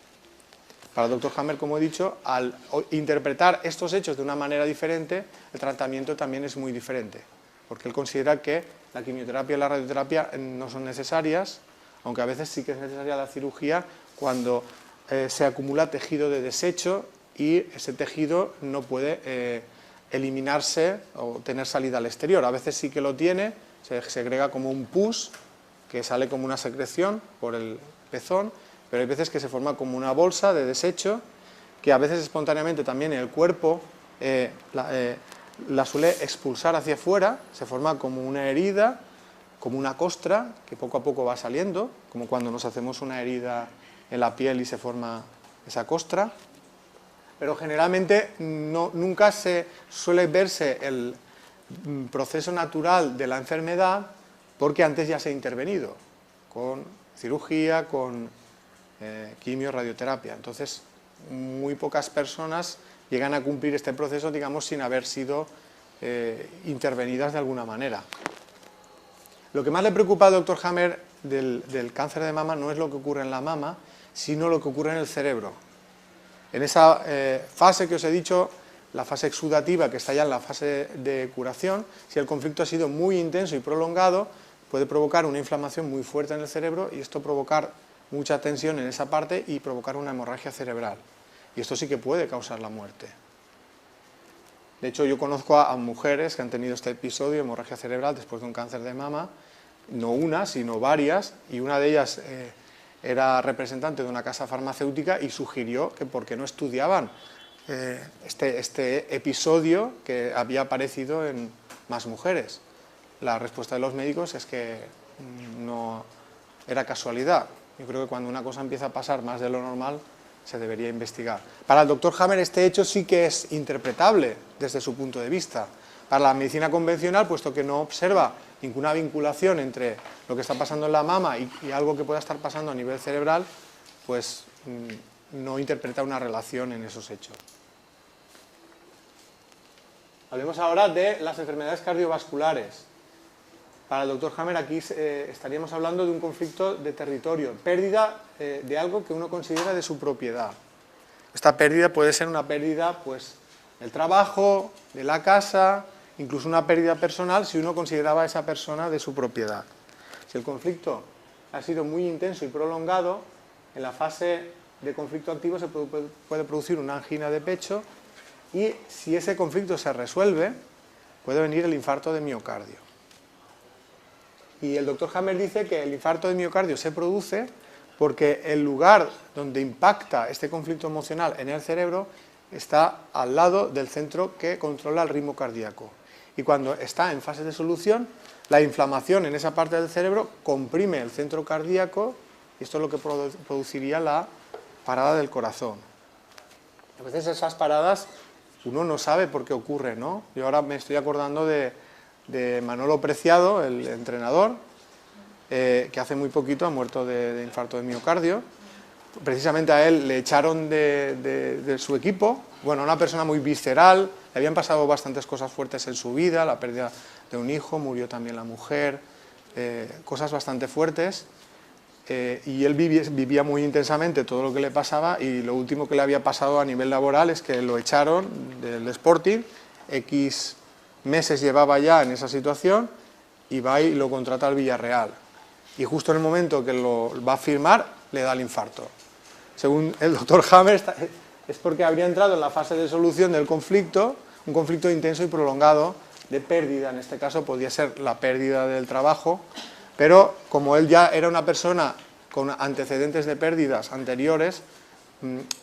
Para el Dr. Hammer, como he dicho, al interpretar estos hechos de una manera diferente, el tratamiento también es muy diferente, porque él considera que la quimioterapia y la radioterapia no son necesarias, aunque a veces sí que es necesaria la cirugía cuando se acumula tejido de desecho y ese tejido no puede eliminarse o tener salida al exterior. A veces sí que lo tiene, se segrega como un pus que sale como una secreción por el pezón, pero hay veces que se forma como una bolsa de desecho que a veces espontáneamente también el cuerpo la suele expulsar hacia afuera, se forma como una herida, como una costra que poco a poco va saliendo, como cuando nos hacemos una herida en la piel y se forma esa costra, pero generalmente nunca se suele verse proceso natural de la enfermedad porque antes ya se ha intervenido con cirugía, con quimio, radioterapia. Entonces, muy pocas personas llegan a cumplir este proceso, digamos, sin haber sido intervenidas de alguna manera. Lo que más le preocupa al doctor Hammer del cáncer de mama no es lo que ocurre en la mama, sino lo que ocurre en el cerebro. En esa fase que os he dicho, la fase exudativa, que está ya en la fase de curación, si el conflicto ha sido muy intenso y prolongado, puede provocar una inflamación muy fuerte en el cerebro y esto provocar mucha tensión en esa parte y provocar una hemorragia cerebral. Y esto sí que puede causar la muerte. De hecho, yo conozco a mujeres que han tenido este episodio de hemorragia cerebral después de un cáncer de mama, no una, sino varias, y una de ellas era representante de una casa farmacéutica y sugirió que por qué no estudiaban este episodio que había aparecido en más mujeres. La respuesta de los médicos es que no era casualidad. Yo creo que cuando una cosa empieza a pasar más de lo normal, se debería investigar. Para el doctor Hammer este hecho sí que es interpretable desde su punto de vista. Para la medicina convencional, puesto que no observa ninguna vinculación entre lo que está pasando en la mama y algo que pueda estar pasando a nivel cerebral, pues no interpreta una relación en esos hechos. Hablemos ahora de las enfermedades cardiovasculares. Para el doctor Hammer aquí estaríamos hablando de un conflicto de territorio, pérdida de algo que uno considera de su propiedad. Esta pérdida puede ser una pérdida pues, del trabajo, de la casa, incluso una pérdida personal si uno consideraba a esa persona de su propiedad. Si el conflicto ha sido muy intenso y prolongado, en la fase de conflicto activo se puede producir una angina de pecho y si ese conflicto se resuelve, puede venir el infarto de miocardio. Y el doctor Hammer dice que el infarto de miocardio se produce porque el lugar donde impacta este conflicto emocional en el cerebro está al lado del centro que controla el ritmo cardíaco. Y cuando está en fase de solución, la inflamación en esa parte del cerebro comprime el centro cardíaco y esto es lo que produciría la parada del corazón. A veces esas paradas uno no sabe por qué ocurre, ¿no? Yo ahora me estoy acordando de Manolo Preciado, el entrenador, que hace muy poquito ha muerto de infarto de miocardio. Precisamente a él le echaron de su equipo, bueno, una persona muy visceral, le habían pasado bastantes cosas fuertes en su vida, la pérdida de un hijo, murió también la mujer, cosas bastante fuertes, y él vivía muy intensamente todo lo que le pasaba y lo último que le había pasado a nivel laboral es que lo echaron del Sporting, X meses llevaba ya en esa situación y va y lo contrata al Villarreal. Y justo en el momento que lo va a firmar, le da el infarto. Según el doctor Hammer, es porque habría entrado en la fase de solución del conflicto, un conflicto intenso y prolongado de pérdida. En este caso podría ser la pérdida del trabajo, pero como él ya era una persona con antecedentes de pérdidas anteriores,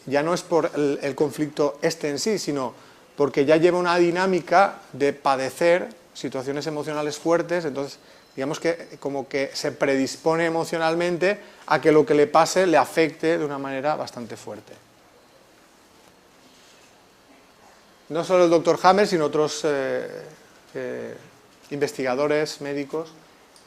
ya no es por el conflicto este en sí, sino porque ya lleva una dinámica de padecer situaciones emocionales fuertes, entonces digamos que como que se predispone emocionalmente a que lo que le pase le afecte de una manera bastante fuerte. No solo el doctor Hammer, sino otros investigadores médicos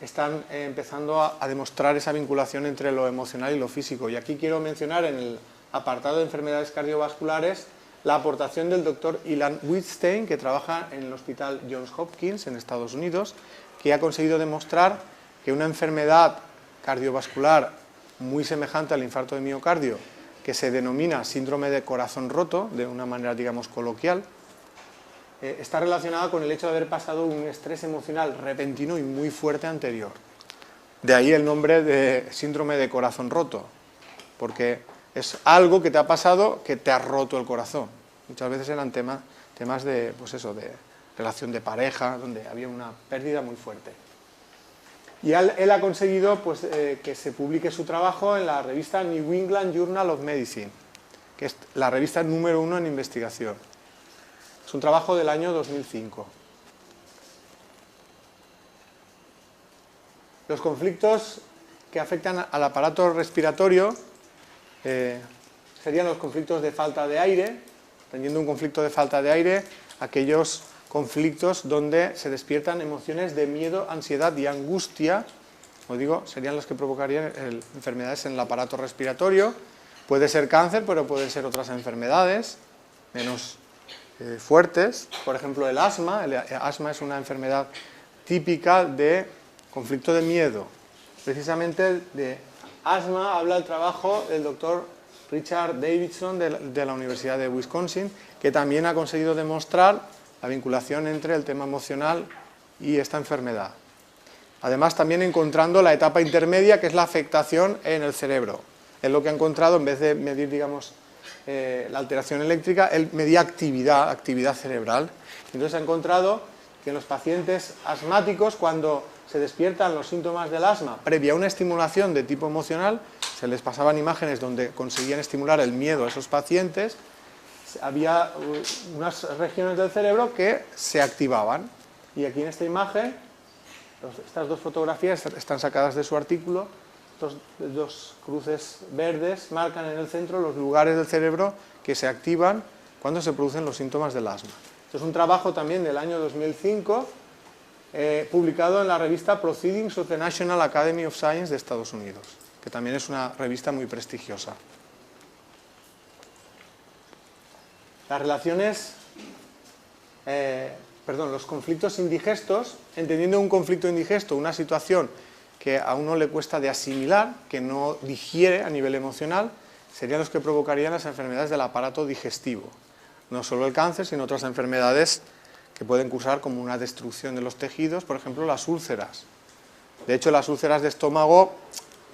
están empezando a demostrar esa vinculación entre lo emocional y lo físico. Y aquí quiero mencionar en el apartado de enfermedades cardiovasculares la aportación del doctor Ilan Wittstein, que trabaja en el Hospital Johns Hopkins en Estados Unidos, que ha conseguido demostrar que una enfermedad cardiovascular muy semejante al infarto de miocardio, que se denomina síndrome de corazón roto, de una manera, digamos, coloquial, está relacionada con el hecho de haber pasado un estrés emocional repentino y muy fuerte anterior. De ahí el nombre de síndrome de corazón roto, porque es algo que te ha pasado que te ha roto el corazón. Muchas veces eran temas de, pues eso, de relación de pareja, donde había una pérdida muy fuerte. Y él ha conseguido pues, que se publique su trabajo en la revista New England Journal of Medicine, que es la revista número 1 en investigación. Es un trabajo del año 2005. Los conflictos que afectan al aparato respiratorio serían los conflictos de falta de aire, teniendo un conflicto de falta de aire, aquellos conflictos donde se despiertan emociones de miedo, ansiedad y angustia. Como digo, serían los que provocarían enfermedades en el aparato respiratorio. Puede ser cáncer, pero pueden ser otras enfermedades menos fuertes. Por ejemplo, el asma. El asma es una enfermedad típica de conflicto de miedo. Precisamente de asma habla el trabajo del doctor Richard Davidson de la Universidad de Wisconsin, que también ha conseguido demostrar la vinculación entre el tema emocional y esta enfermedad. Además, también encontrando la etapa intermedia, que es la afectación en el cerebro. Es lo que ha encontrado, en vez de medir, digamos, la alteración eléctrica, él medía actividad cerebral. Entonces ha encontrado que en los pacientes asmáticos, cuando se despiertan los síntomas del asma, previa a una estimulación de tipo emocional, se les pasaban imágenes donde conseguían estimular el miedo a esos pacientes, había unas regiones del cerebro que se activaban. Y aquí en esta imagen, estas dos fotografías están sacadas de su artículo. Estos dos cruces verdes marcan en el centro los lugares del cerebro que se activan cuando se producen los síntomas del asma. Esto es un trabajo también del año 2005, publicado en la revista Proceedings of the National Academy of Science de Estados Unidos, que también es una revista muy prestigiosa. Las relaciones, los conflictos indigestos, entendiendo un conflicto indigesto, una situación que a uno le cuesta de asimilar, que no digiere a nivel emocional, serían los que provocarían las enfermedades del aparato digestivo. No solo el cáncer, sino otras enfermedades que pueden causar como una destrucción de los tejidos, por ejemplo las úlceras. De hecho, las úlceras de estómago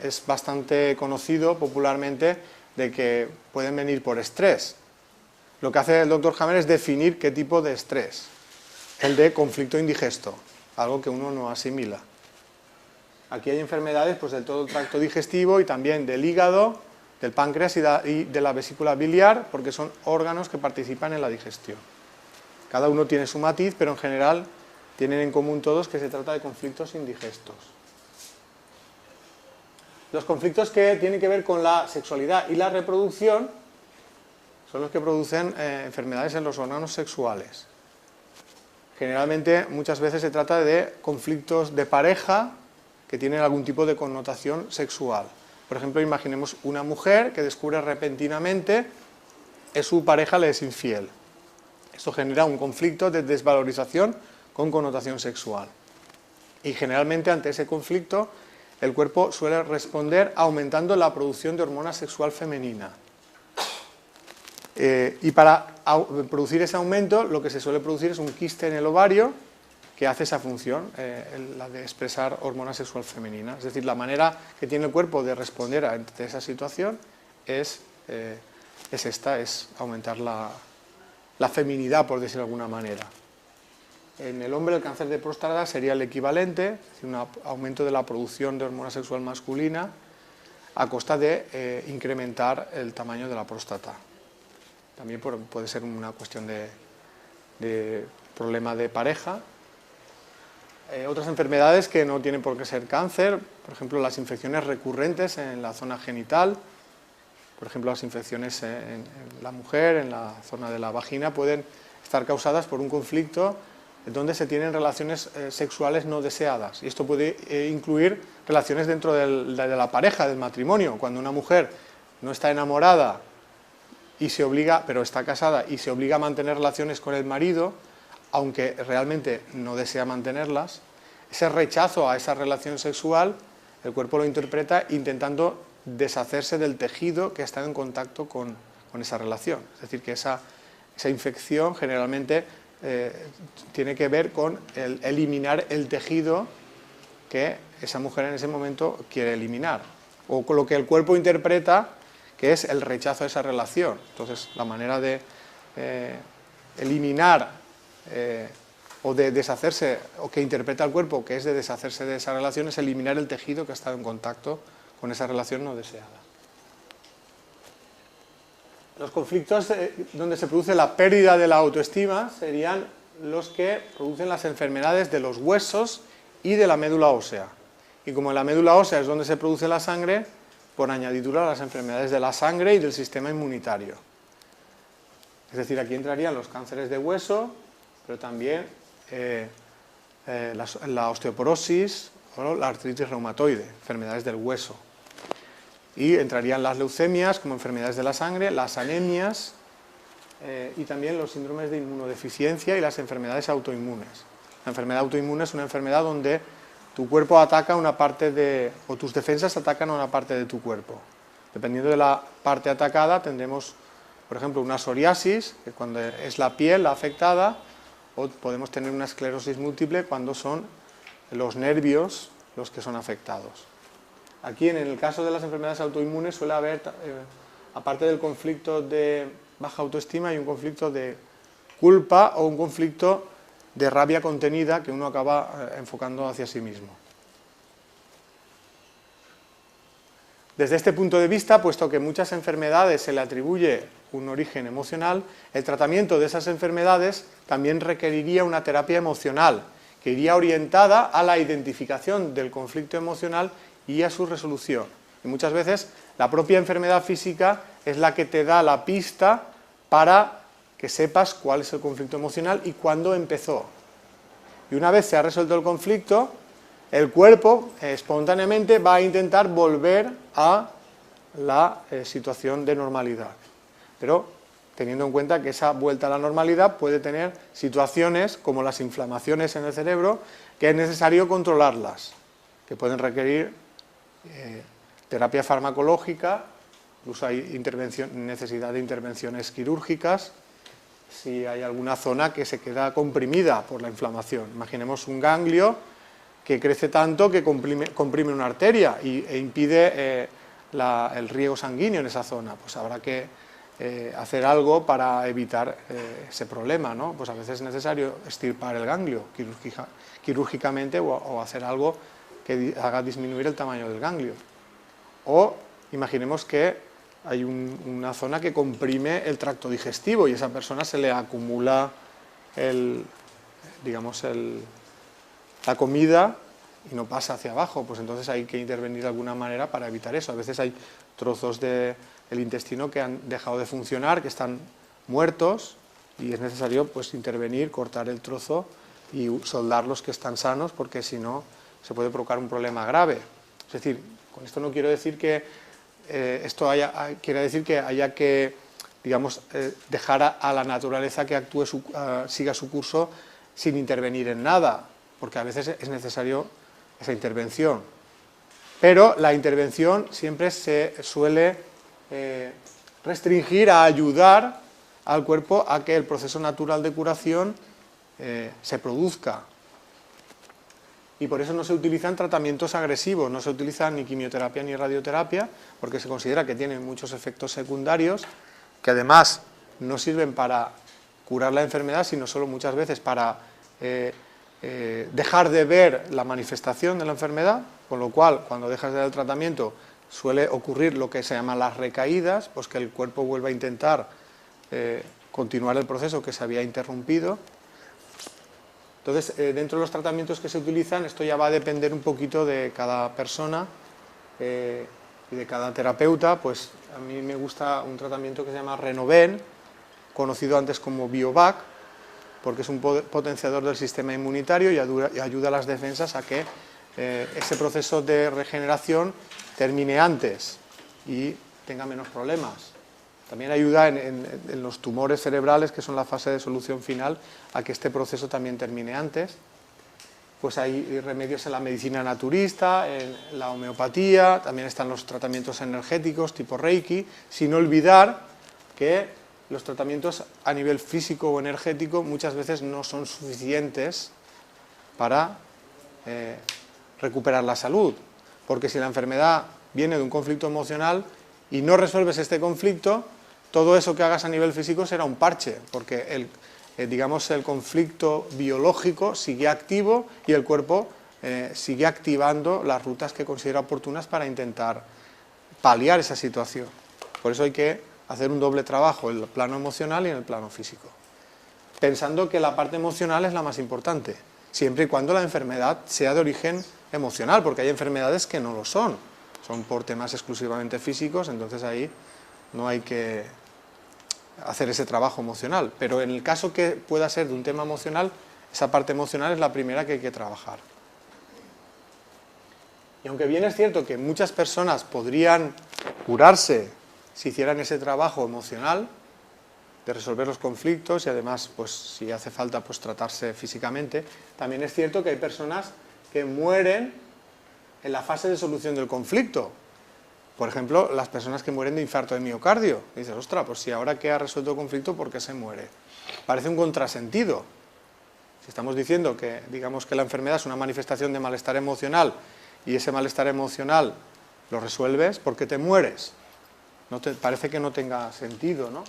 es bastante conocido popularmente de que pueden venir por estrés. Lo que hace el doctor Hammer es definir qué tipo de estrés, el de conflicto indigesto, algo que uno no asimila. Aquí hay enfermedades pues, del todo el tracto digestivo y también del hígado, del páncreas y de la vesícula biliar, porque son órganos que participan en la digestión. Cada uno tiene su matiz, pero en general tienen en común todos que se trata de conflictos indigestos. Los conflictos que tienen que ver con la sexualidad y la reproducción son los que producen enfermedades en los órganos sexuales. Generalmente, muchas veces se trata de conflictos de pareja que tienen algún tipo de connotación sexual. Por ejemplo, imaginemos una mujer que descubre repentinamente que su pareja le es infiel. Esto genera un conflicto de desvalorización con connotación sexual. Y generalmente ante ese conflicto el cuerpo suele responder aumentando la producción de hormona sexual femenina. Y para producir ese aumento lo que se suele producir es un quiste en el ovario que hace esa función, la de expresar hormona sexual femenina. Es decir, la manera que tiene el cuerpo de responder ante esa situación es aumentar la feminidad, por decirlo de alguna manera. En el hombre el cáncer de próstata sería el equivalente, es decir, un aumento de la producción de hormona sexual masculina a costa de incrementar el tamaño de la próstata. También puede ser una cuestión de problema de pareja. Otras enfermedades que no tienen por qué ser cáncer, por ejemplo las infecciones recurrentes en la zona genital, por ejemplo las infecciones en la mujer, en la zona de la vagina, pueden estar causadas por un conflicto donde se tienen relaciones sexuales no deseadas. Y esto puede incluir relaciones dentro de la pareja, del matrimonio. Cuando una mujer no está enamorada y se obliga, pero está casada y se obliga a mantener relaciones con el marido, aunque realmente no desea mantenerlas, ese rechazo a esa relación sexual, el cuerpo lo interpreta intentando deshacerse del tejido que está en contacto con esa relación. Es decir, que esa infección generalmente tiene que ver con eliminar el tejido que esa mujer en ese momento quiere eliminar, o con lo que el cuerpo interpreta que es el rechazo a esa relación. Entonces, la manera de eliminar o de deshacerse, o que interpreta el cuerpo que es de deshacerse de esa relación, es eliminar el tejido que ha estado en contacto con esa relación no deseada. Los conflictos donde se produce la pérdida de la autoestima serían los que producen las enfermedades de los huesos y de la médula ósea. Y como en la médula ósea es donde se produce la sangre, por añadidura las enfermedades de la sangre y del sistema inmunitario. Es decir, aquí entrarían los cánceres de hueso, pero también la osteoporosis o la artritis reumatoide, enfermedades del hueso. Y entrarían las leucemias como enfermedades de la sangre, las anemias y también los síndromes de inmunodeficiencia y las enfermedades autoinmunes. La enfermedad autoinmune es una enfermedad donde tu cuerpo ataca una parte o tus defensas atacan a una parte de tu cuerpo. Dependiendo de la parte atacada tendremos, por ejemplo, una psoriasis, que cuando es la piel la afectada, o podemos tener una esclerosis múltiple cuando son los nervios los que son afectados. Aquí, en el caso de las enfermedades autoinmunes, suele haber, aparte del conflicto de baja autoestima, hay un conflicto de culpa o un conflicto de rabia contenida que uno acaba enfocando hacia sí mismo. Desde este punto de vista, puesto que muchas enfermedades se le atribuye un origen emocional, el tratamiento de esas enfermedades también requeriría una terapia emocional, que iría orientada a la identificación del conflicto emocional y a su resolución. Y muchas veces la propia enfermedad física es la que te da la pista para que sepas cuál es el conflicto emocional y cuándo empezó. Y una vez se ha resuelto el conflicto, el cuerpo espontáneamente va a intentar volver a la situación de normalidad. Pero teniendo en cuenta que esa vuelta a la normalidad puede tener situaciones como las inflamaciones en el cerebro, que es necesario controlarlas, que pueden requerir terapia farmacológica, incluso hay necesidad de intervenciones quirúrgicas, si hay alguna zona que se queda comprimida por la inflamación. Imaginemos un ganglio que crece tanto que comprime una arteria e impide el riego sanguíneo en esa zona. Pues habrá que hacer algo para evitar ese problema, ¿no? Pues a veces es necesario extirpar el ganglio quirúrgicamente o hacer algo que haga disminuir el tamaño del ganglio. O imaginemos que hay una zona que comprime el tracto digestivo y a esa persona se le acumula la comida y no pasa hacia abajo, pues entonces hay que intervenir de alguna manera para evitar eso. A veces hay trozos del intestino que han dejado de funcionar, que están muertos y es necesario pues intervenir, cortar el trozo y soldar los que están sanos, porque si no se puede provocar un problema grave. Es decir, con esto no quiero decir que quiere decir que haya que, digamos, dejar a la naturaleza que actúe, siga su curso sin intervenir en nada, porque a veces es necesario esa intervención. Pero la intervención siempre se suele restringir a ayudar al cuerpo a que el proceso natural de curación se produzca. Y por eso no se utilizan tratamientos agresivos, no se utiliza ni quimioterapia ni radioterapia, porque se considera que tienen muchos efectos secundarios, que además no sirven para curar la enfermedad, sino solo muchas veces para dejar de ver la manifestación de la enfermedad, con lo cual, cuando dejas de dar el tratamiento, suele ocurrir lo que se llaman las recaídas, pues que el cuerpo vuelva a intentar continuar el proceso que se había interrumpido. Entonces, dentro de los tratamientos que se utilizan, esto ya va a depender un poquito de cada persona y de cada terapeuta. Pues a mí me gusta un tratamiento que se llama Renoven, conocido antes como Biovac, porque es un potenciador del sistema inmunitario y ayuda a las defensas a que ese proceso de regeneración termine antes y tenga menos problemas. También ayuda en los tumores cerebrales, que son la fase de solución final, a que este proceso también termine antes. Pues hay remedios en la medicina naturista, en la homeopatía, también están los tratamientos energéticos tipo Reiki, sin olvidar que los tratamientos a nivel físico o energético muchas veces no son suficientes para recuperar la salud, porque si la enfermedad viene de un conflicto emocional y no resuelves este conflicto, todo eso que hagas a nivel físico será un parche, porque el conflicto biológico sigue activo y el cuerpo sigue activando las rutas que considera oportunas para intentar paliar esa situación. Por eso hay que hacer un doble trabajo en el plano emocional y en el plano físico, pensando que la parte emocional es la más importante, siempre y cuando la enfermedad sea de origen emocional, porque hay enfermedades que no lo son por temas exclusivamente físicos, entonces ahí no hay que hacer ese trabajo emocional. Pero en el caso que pueda ser de un tema emocional, esa parte emocional es la primera que hay que trabajar. Y aunque bien es cierto que muchas personas podrían curarse si hicieran ese trabajo emocional, de resolver los conflictos y además, pues si hace falta, pues tratarse físicamente, también es cierto que hay personas que mueren en la fase de solución del conflicto. Por ejemplo, las personas que mueren de infarto de miocardio. Y dices, ostras, pues si ahora que ha resuelto el conflicto, ¿por qué se muere? Parece un contrasentido. Si estamos diciendo que, digamos que la enfermedad es una manifestación de malestar emocional y ese malestar emocional lo resuelves, ¿por qué te mueres? Parece que no tenga sentido, ¿no?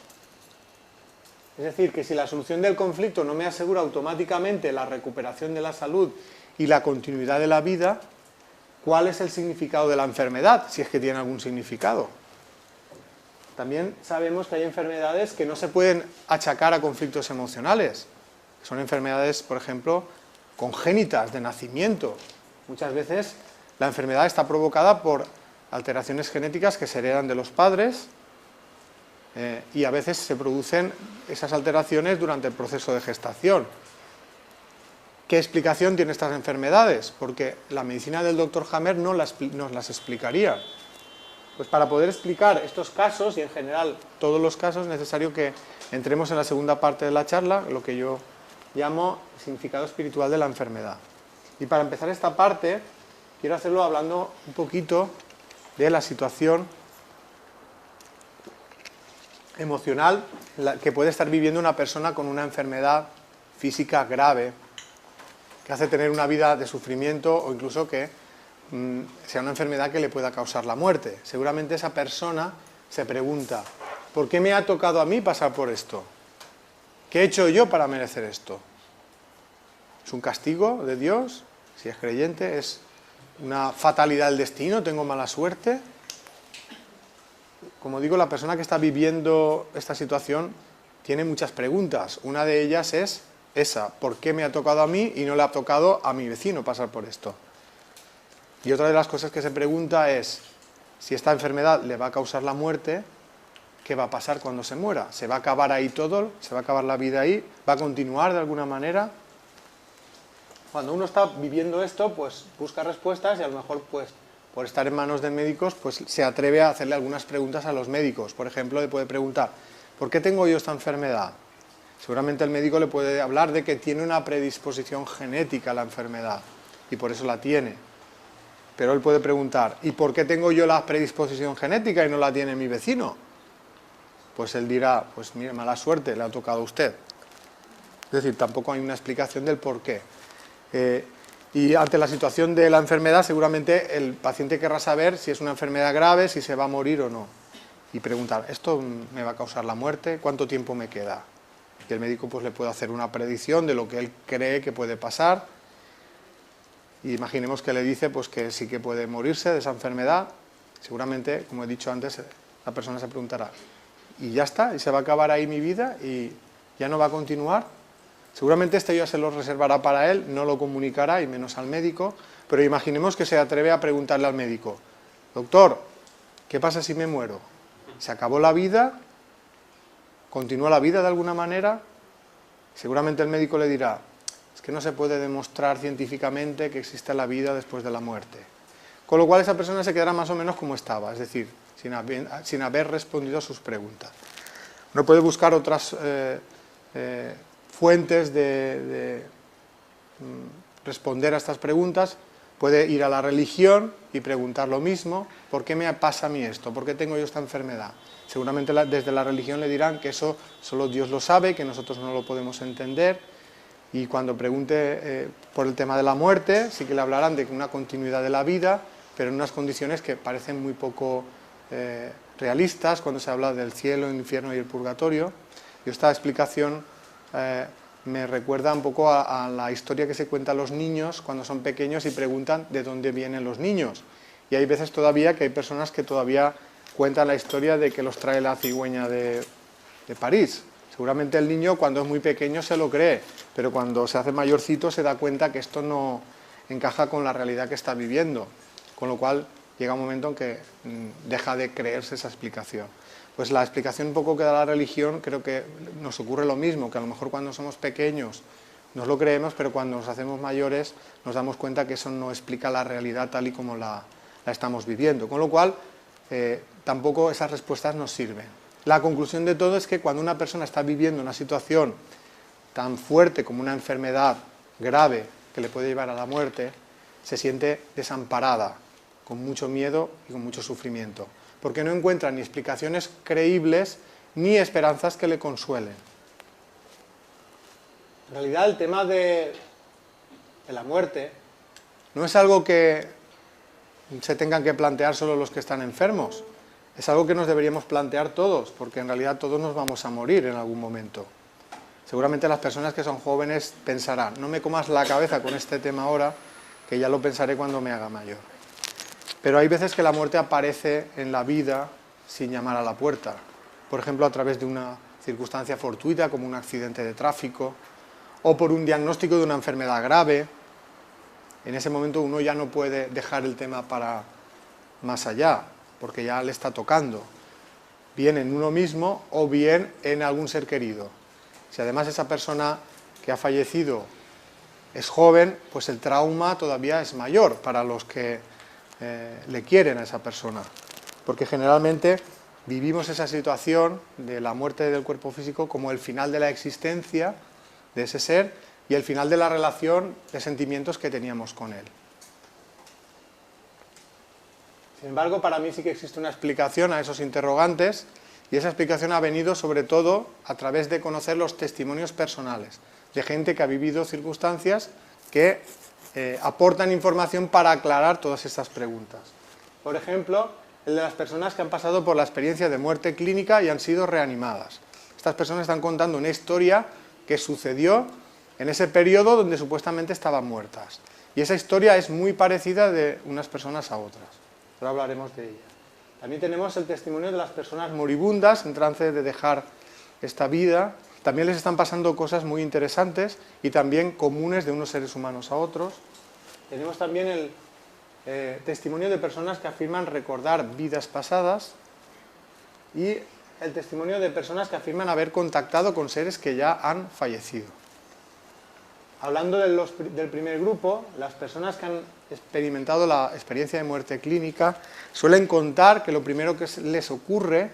Es decir, que si la solución del conflicto no me asegura automáticamente la recuperación de la salud y la continuidad de la vida, ¿cuál es el significado de la enfermedad? Si es que tiene algún significado. También sabemos que hay enfermedades que no se pueden achacar a conflictos emocionales. Son enfermedades, por ejemplo, congénitas, de nacimiento. Muchas veces la enfermedad está provocada por alteraciones genéticas que se heredan de los padres y a veces se producen esas alteraciones durante el proceso de gestación. ¿Qué explicación tienen estas enfermedades? Porque la medicina del Dr. Hammer nos las explicaría. Pues para poder explicar estos casos, y en general todos los casos, es necesario que entremos en la segunda parte de la charla, lo que yo llamo significado espiritual de la enfermedad. Y para empezar esta parte, quiero hacerlo hablando un poquito de la situación emocional que puede estar viviendo una persona con una enfermedad física grave, que hace tener una vida de sufrimiento o incluso que sea una enfermedad que le pueda causar la muerte. Seguramente esa persona se pregunta, ¿por qué me ha tocado a mí pasar por esto? ¿Qué he hecho yo para merecer esto? ¿Es un castigo de Dios? Si es creyente, ¿es una fatalidad del destino? ¿Tengo mala suerte? Como digo, la persona que está viviendo esta situación tiene muchas preguntas. Una de ellas es esa, ¿por qué me ha tocado a mí y no le ha tocado a mi vecino pasar por esto? Y otra de las cosas que se pregunta es, si esta enfermedad le va a causar la muerte, ¿qué va a pasar cuando se muera? ¿Se va a acabar ahí todo? ¿Se va a acabar la vida ahí? ¿Va a continuar de alguna manera? Cuando uno está viviendo esto, pues busca respuestas y a lo mejor, pues, por estar en manos de médicos, pues se atreve a hacerle algunas preguntas a los médicos. Por ejemplo, le puede preguntar, ¿por qué tengo yo esta enfermedad? Seguramente el médico le puede hablar de que tiene una predisposición genética a la enfermedad y por eso la tiene. Pero él puede preguntar, ¿y por qué tengo yo la predisposición genética y no la tiene mi vecino? Pues él dirá, pues mire, mala suerte, le ha tocado a usted. Es decir, tampoco hay una explicación del por qué. Y ante la situación de la enfermedad, seguramente el paciente querrá saber si es una enfermedad grave, si se va a morir o no. Y preguntar, ¿esto me va a causar la muerte? ¿Cuánto tiempo me queda? Y el médico pues le puede hacer una predicción de lo que él cree que puede pasar. Y imaginemos que le dice pues que sí que puede morirse de esa enfermedad. Seguramente, como he dicho antes, la persona se preguntará, ¿y ya está? ¿Y se va a acabar ahí mi vida? ¿Y ya no va a continuar? Seguramente esto ya se lo reservará para él, no lo comunicará y menos al médico, pero imaginemos que se atreve a preguntarle al médico, doctor, ¿qué pasa si me muero? ¿Se acabó la vida? ¿Continúa la vida de alguna manera? Seguramente el médico le dirá, es que no se puede demostrar científicamente que existe la vida después de la muerte. Con lo cual esa persona se quedará más o menos como estaba, es decir, sin haber respondido a sus preguntas. Uno puede buscar otras fuentes de responder a estas preguntas, puede ir a la religión y preguntar lo mismo, ¿por qué me pasa a mí esto? ¿Por qué tengo yo esta enfermedad? Seguramente desde la religión le dirán que eso solo Dios lo sabe, que nosotros no lo podemos entender, y cuando pregunte por el tema de la muerte, sí que le hablarán de una continuidad de la vida, pero en unas condiciones que parecen muy poco realistas cuando se habla del cielo, el infierno y el purgatorio. Y esta explicación me recuerda un poco a la historia que se cuenta a los niños cuando son pequeños y preguntan de dónde vienen los niños. Y hay veces todavía que hay personas que todavía cuentan la historia de que los trae la cigüeña de París. Seguramente el niño cuando es muy pequeño se lo cree, pero cuando se hace mayorcito se da cuenta que esto no encaja con la realidad que está viviendo. Con lo cual llega un momento en que deja de creerse esa explicación. Pues la explicación un poco que da la religión, creo que nos ocurre lo mismo, que a lo mejor cuando somos pequeños nos lo creemos, pero cuando nos hacemos mayores nos damos cuenta que eso no explica la realidad tal y como la estamos viviendo. Con lo cual, tampoco esas respuestas nos sirven. La conclusión de todo es que cuando una persona está viviendo una situación tan fuerte como una enfermedad grave que le puede llevar a la muerte, se siente desamparada, con mucho miedo y con mucho sufrimiento, porque no encuentra ni explicaciones creíbles ni esperanzas que le consuelen. En realidad el tema de la muerte no es algo que se tengan que plantear solo los que están enfermos, es algo que nos deberíamos plantear todos, porque en realidad todos nos vamos a morir en algún momento. Seguramente las personas que son jóvenes pensarán, no me comas la cabeza con este tema ahora, que ya lo pensaré cuando me haga mayor. Pero hay veces que la muerte aparece en la vida sin llamar a la puerta. Por ejemplo, a través de una circunstancia fortuita, como un accidente de tráfico, o por un diagnóstico de una enfermedad grave. En ese momento uno ya no puede dejar el tema para más allá, porque ya le está tocando, bien en uno mismo o bien en algún ser querido. Si además esa persona que ha fallecido es joven, pues el trauma todavía es mayor para los que le quieren a esa persona, porque generalmente vivimos esa situación de la muerte del cuerpo físico como el final de la existencia de ese ser y el final de la relación de sentimientos que teníamos con él. Sin embargo, para mí sí que existe una explicación a esos interrogantes, y esa explicación ha venido sobre todo a través de conocer los testimonios personales de gente que ha vivido circunstancias que aportan información para aclarar todas estas preguntas. Por ejemplo, el de las personas que han pasado por la experiencia de muerte clínica y han sido reanimadas. Estas personas están contando una historia que sucedió en ese periodo donde supuestamente estaban muertas. Y esa historia es muy parecida de unas personas a otras. Ahora hablaremos de ella. También tenemos el testimonio de las personas moribundas en trance de dejar esta vida. También les están pasando cosas muy interesantes y también comunes de unos seres humanos a otros. Tenemos también el testimonio de personas que afirman recordar vidas pasadas y el testimonio de personas que afirman haber contactado con seres que ya han fallecido. Hablando del primer grupo, las personas que han experimentado la experiencia de muerte clínica suelen contar que lo primero que les ocurre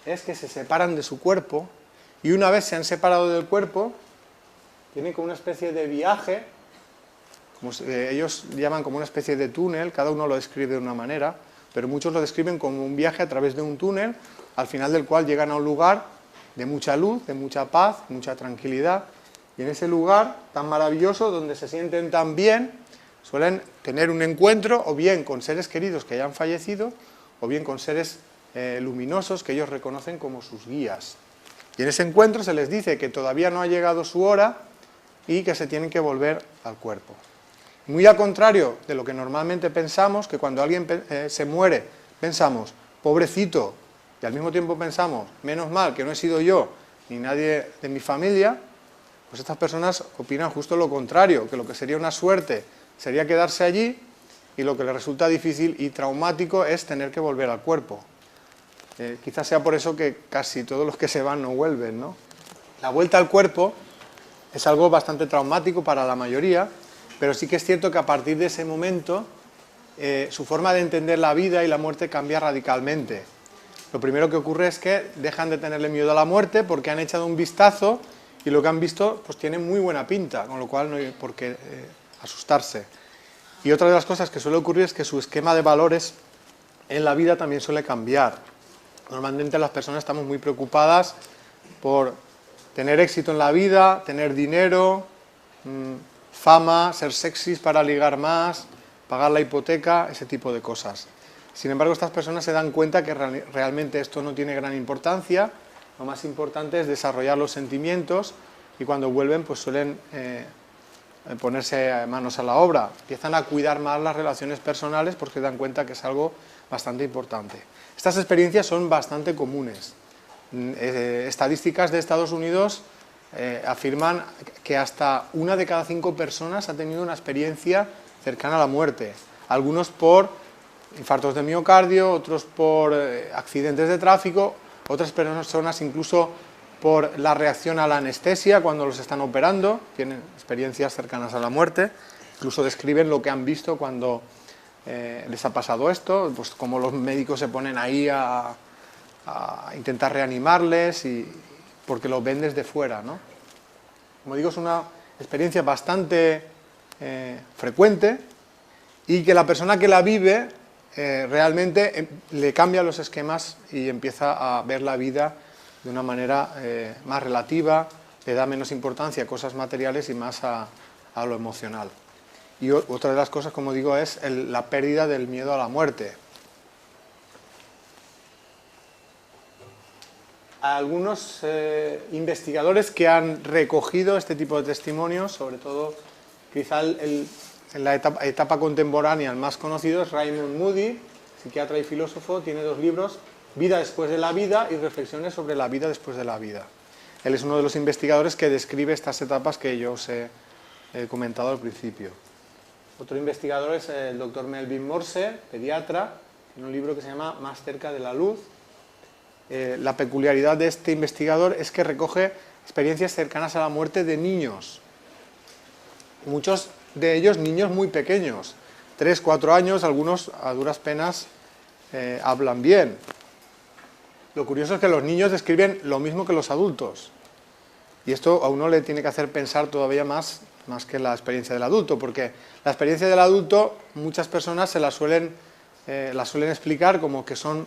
es que se separan de su cuerpo y una vez se han separado del cuerpo tienen como una especie de viaje, como ellos llaman como una especie de túnel, cada uno lo describe de una manera, pero muchos lo describen como un viaje a través de un túnel, al final del cual llegan a un lugar de mucha luz, de mucha paz, mucha tranquilidad, y en ese lugar tan maravilloso donde se sienten tan bien, suelen tener un encuentro o bien con seres queridos que hayan fallecido o bien con seres luminosos que ellos reconocen como sus guías. Y en ese encuentro se les dice que todavía no ha llegado su hora y que se tienen que volver al cuerpo. Muy al contrario de lo que normalmente pensamos, que cuando alguien se muere pensamos, pobrecito, y al mismo tiempo pensamos, menos mal que no he sido yo ni nadie de mi familia, pues estas personas opinan justo lo contrario, que lo que sería una suerte sería quedarse allí y lo que les resulta difícil y traumático es tener que volver al cuerpo. Quizás sea por eso que casi todos los que se van no vuelven, ¿no? La vuelta al cuerpo es algo bastante traumático para la mayoría, pero sí que es cierto que a partir de ese momento su forma de entender la vida y la muerte cambia radicalmente. Lo primero que ocurre es que dejan de tenerle miedo a la muerte porque han echado un vistazo y lo que han visto pues tiene muy buena pinta, con lo cual no hay por qué asustarse. Y otra de las cosas que suele ocurrir es que su esquema de valores en la vida también suele cambiar. Normalmente las personas estamos muy preocupadas por tener éxito en la vida, tener dinero, fama, ser sexys para ligar más, pagar la hipoteca, ese tipo de cosas. Sin embargo, estas personas se dan cuenta que realmente esto no tiene gran importancia. Lo más importante es desarrollar los sentimientos y cuando vuelven pues suelen ponerse manos a la obra. Empiezan a cuidar más las relaciones personales porque se dan cuenta que es algo bastante importante. Estas experiencias son bastante comunes. Estadísticas de Estados Unidos afirman que hasta 1 de cada 5 personas ha tenido una experiencia cercana a la muerte. Algunos por infartos de miocardio, otros por accidentes de tráfico, otras personas incluso por la reacción a la anestesia cuando los están operando, tienen experiencias cercanas a la muerte, incluso describen lo que han visto cuando les ha pasado esto, pues como los médicos se ponen ahí a intentar reanimarles, porque lo ven desde fuera, ¿no? Como digo, es una experiencia bastante frecuente y que la persona que la vive realmente le cambia los esquemas y empieza a ver la vida de una manera más relativa, le da menos importancia a cosas materiales y más a lo emocional. Y otra de las cosas, como digo, es la pérdida del miedo a la muerte. Algunos investigadores que han recogido este tipo de testimonios, sobre todo quizá en la etapa contemporánea el más conocido es Raymond Moody, psiquiatra y filósofo, tiene 2 libros, Vida después de la vida y Reflexiones sobre la vida después de la vida. Él es uno de los investigadores que describe estas etapas que yo os he comentado al principio. Otro investigador es el doctor Melvin Morse, pediatra, tiene un libro que se llama Más cerca de la luz. La peculiaridad de este investigador es que recoge experiencias cercanas a la muerte de niños. Muchos de ellos niños muy pequeños, 3, 4 años, algunos a duras penas hablan bien. Lo curioso es que los niños describen lo mismo que los adultos. Y esto a uno le tiene que hacer pensar todavía más que la experiencia del adulto, porque la experiencia del adulto muchas personas se la suelen explicar como que son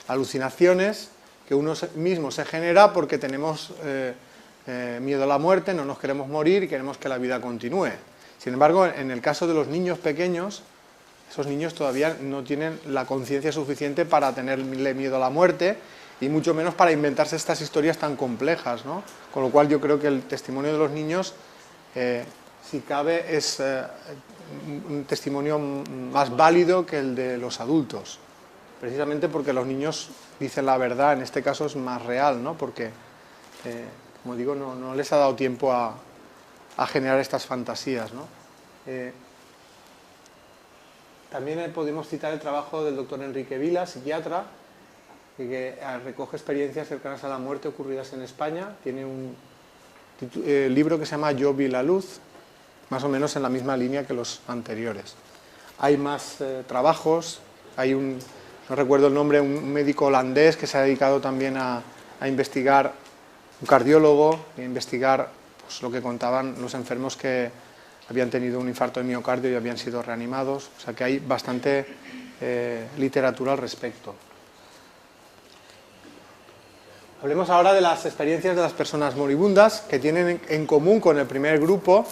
alucinaciones que uno mismo se genera porque tenemos miedo a la muerte, no nos queremos morir y queremos que la vida continúe. Sin embargo, en el caso de los niños pequeños, esos niños todavía no tienen la conciencia suficiente para tenerle miedo a la muerte y mucho menos para inventarse estas historias tan complejas, ¿no? Con lo cual yo creo que el testimonio de los niños, si cabe, es un testimonio más válido que el de los adultos, precisamente porque los niños dicen la verdad, en este caso es más real, ¿no? Porque, como digo, no les ha dado tiempo a generar estas fantasías, ¿no? También podemos citar el trabajo del doctor Enrique Vila, psiquiatra, que recoge experiencias cercanas a la muerte ocurridas en España. Tiene un libro que se llama Yo vi la luz, más o menos en la misma línea que los anteriores. Hay más trabajos, hay no recuerdo el nombre, un médico holandés que se ha dedicado también a investigar, un cardiólogo, a investigar pues, lo que contaban los enfermos que habían tenido un infarto de miocardio y habían sido reanimados. O sea que hay bastante literatura al respecto. Hablemos ahora de las experiencias de las personas moribundas, que tienen en común con el primer grupo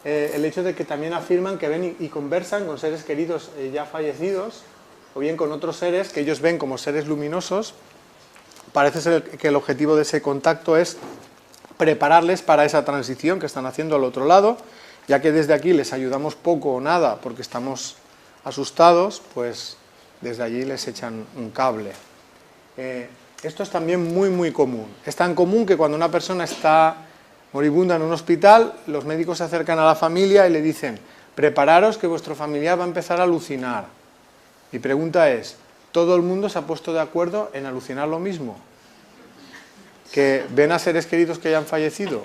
el hecho de que también afirman que ven y conversan con seres queridos ya fallecidos, o bien con otros seres que ellos ven como seres luminosos. Parece ser que el objetivo de ese contacto es prepararles para esa transición que están haciendo al otro lado, ya que desde aquí les ayudamos poco o nada porque estamos asustados, pues desde allí les echan un cable. Esto es también muy común. Es tan común que cuando una persona está moribunda en un hospital, los médicos se acercan a la familia y le dicen: prepararos que vuestro familiar va a empezar a alucinar. Mi pregunta es, ¿todo el mundo se ha puesto de acuerdo en alucinar lo mismo? ¿Que ven a seres queridos que ya han fallecido?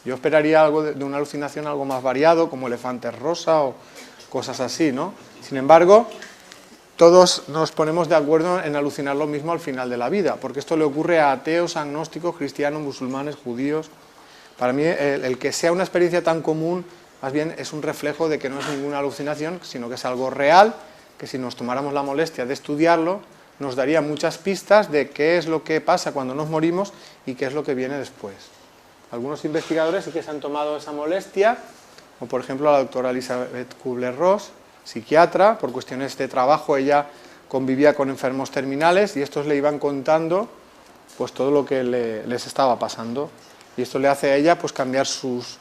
Yo esperaría algo de una alucinación algo más variado, como elefantes rosa o cosas así, ¿no? Sin embargo, todos nos ponemos de acuerdo en alucinar lo mismo al final de la vida, porque esto le ocurre a ateos, agnósticos, cristianos, musulmanes, judíos. Para mí, el que sea una experiencia tan común, más bien es un reflejo de que no es ninguna alucinación, sino que es algo real, que si nos tomáramos la molestia de estudiarlo, nos daría muchas pistas de qué es lo que pasa cuando nos morimos y qué es lo que viene después. Algunos investigadores sí que se han tomado esa molestia, como por ejemplo la doctora Elizabeth Kubler-Ross, psiquiatra. Por cuestiones de trabajo ella convivía con enfermos terminales y estos le iban contando pues todo lo que les estaba pasando, y esto le hace a ella pues cambiar sus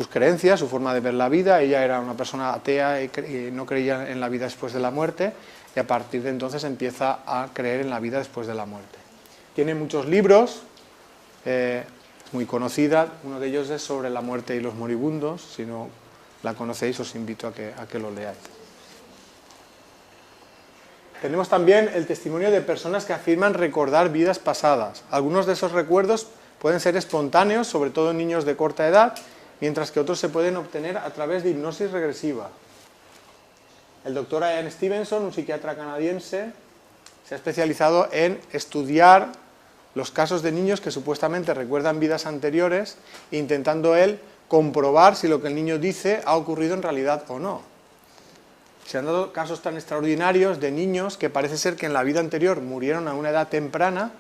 creencias, su forma de ver la vida. Ella era una persona atea y no creía en la vida después de la muerte, y a partir de entonces empieza a creer en la vida después de la muerte. Tiene muchos libros, muy conocida, uno de ellos es sobre la muerte y los moribundos. Si no la conocéis os invito a que lo leáis. Tenemos también el testimonio de personas que afirman recordar vidas pasadas. Algunos de esos recuerdos pueden ser espontáneos, sobre todo en niños de corta edad, mientras que otros se pueden obtener a través de hipnosis regresiva. El doctor Ian Stevenson, un psiquiatra canadiense, se ha especializado en estudiar los casos de niños que supuestamente recuerdan vidas anteriores, intentando él comprobar si lo que el niño dice ha ocurrido en realidad o no. Se han dado casos tan extraordinarios de niños que parece ser que en la vida anterior murieron a una edad temprana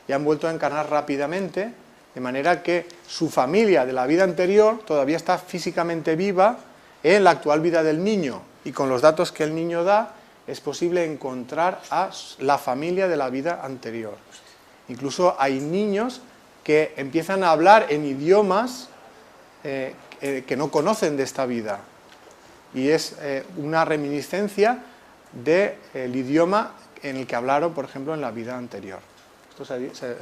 y han vuelto a encarnar rápidamente, de manera que su familia de la vida anterior todavía está físicamente viva en la actual vida del niño, y con los datos que el niño da es posible encontrar a la familia de la vida anterior. Incluso hay niños que empiezan a hablar en idiomas que no conocen de esta vida, y es una reminiscencia del idioma en el que hablaron, por ejemplo, en la vida anterior. Estos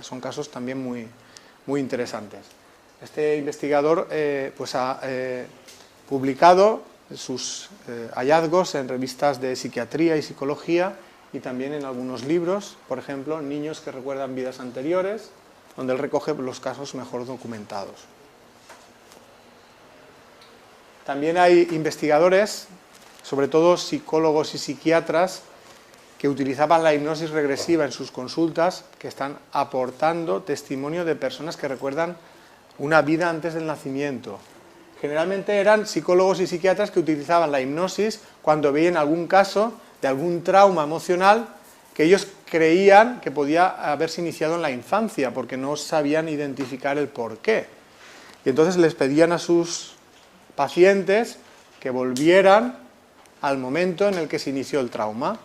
son casos también muy interesantes. Este investigador pues ha publicado sus hallazgos en revistas de psiquiatría y psicología, y también en algunos libros, por ejemplo, Niños que recuerdan vidas anteriores, donde él recoge los casos mejor documentados. También hay investigadores, sobre todo psicólogos y psiquiatras, que utilizaban la hipnosis regresiva en sus consultas, que están aportando testimonio de personas que recuerdan una vida antes del nacimiento. Generalmente eran psicólogos y psiquiatras que utilizaban la hipnosis cuando veían algún caso de algún trauma emocional que ellos creían que podía haberse iniciado en la infancia, porque no sabían identificar el porqué. Y entonces les pedían a sus pacientes que volvieran al momento en el que se inició el trauma,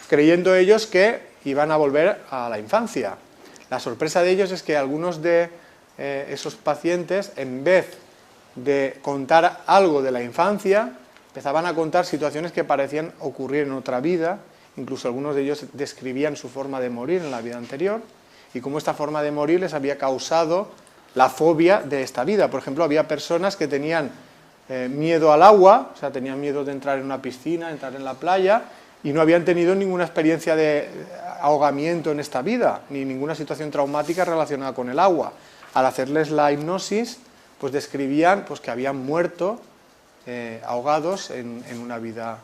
creyendo ellos que iban a volver a la infancia. La sorpresa de ellos es que algunos de esos pacientes, en vez de contar algo de la infancia, empezaban a contar situaciones que parecían ocurrir en otra vida. Incluso algunos de ellos describían su forma de morir en la vida anterior y cómo esta forma de morir les había causado la fobia de esta vida. Por ejemplo, había personas que tenían miedo al agua, o sea, tenían miedo de entrar en una piscina, entrar en la playa, y no habían tenido ninguna experiencia de ahogamiento en esta vida, ni ninguna situación traumática relacionada con el agua. Al hacerles la hipnosis, pues describían pues, que habían muerto ahogados en una vida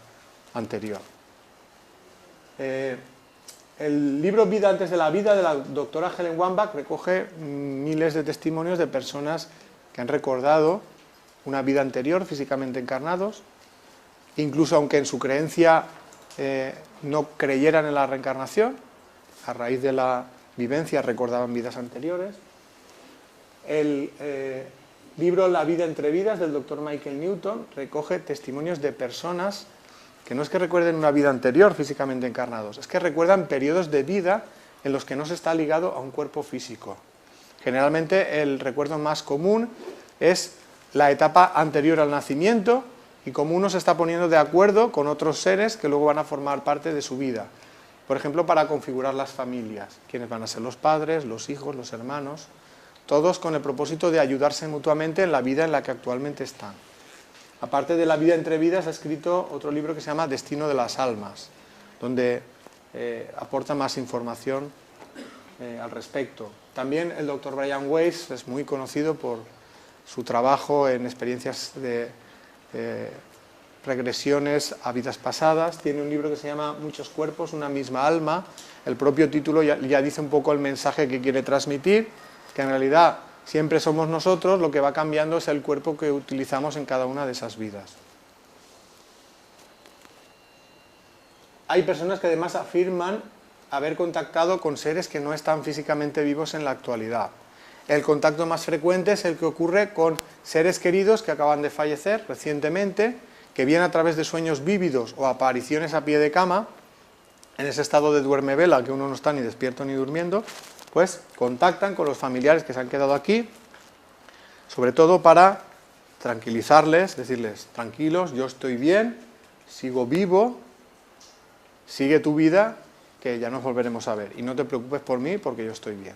anterior. El libro Vida antes de la vida, de la doctora Helen Wambach, recoge miles de testimonios de personas que han recordado una vida anterior físicamente encarnados, incluso aunque en su creencia no creyeran en la reencarnación, a raíz de la vivencia recordaban vidas anteriores. El libro La vida entre vidas, del doctor Michael Newton, recoge testimonios de personas que no es que recuerden una vida anterior físicamente encarnados, es que recuerdan periodos de vida en los que no se está ligado a un cuerpo físico. Generalmente el recuerdo más común es la etapa anterior al nacimiento, y cómo uno se está poniendo de acuerdo con otros seres que luego van a formar parte de su vida. Por ejemplo, para configurar las familias, quiénes van a ser los padres, los hijos, los hermanos, todos con el propósito de ayudarse mutuamente en la vida en la que actualmente están. Aparte de La vida entre vidas, ha escrito otro libro que se llama Destino de las almas, donde aporta más información al respecto. También el doctor Brian Weiss es muy conocido por su trabajo en experiencias de regresiones a vidas pasadas. Tiene un libro que se llama Muchos cuerpos, una misma alma. El propio título ya dice un poco el mensaje que quiere transmitir, que en realidad siempre somos nosotros, lo que va cambiando es el cuerpo que utilizamos en cada una de esas vidas. Hay personas que además afirman haber contactado con seres que no están físicamente vivos en la actualidad. El contacto más frecuente es el que ocurre con seres queridos que acaban de fallecer recientemente, que bien a través de sueños vívidos o apariciones a pie de cama, en ese estado de duerme-vela que uno no está ni despierto ni durmiendo, pues contactan con los familiares que se han quedado aquí, sobre todo para tranquilizarles, decirles, tranquilos, yo estoy bien, sigo vivo, sigue tu vida, que ya nos volveremos a ver, y no te preocupes por mí porque yo estoy bien.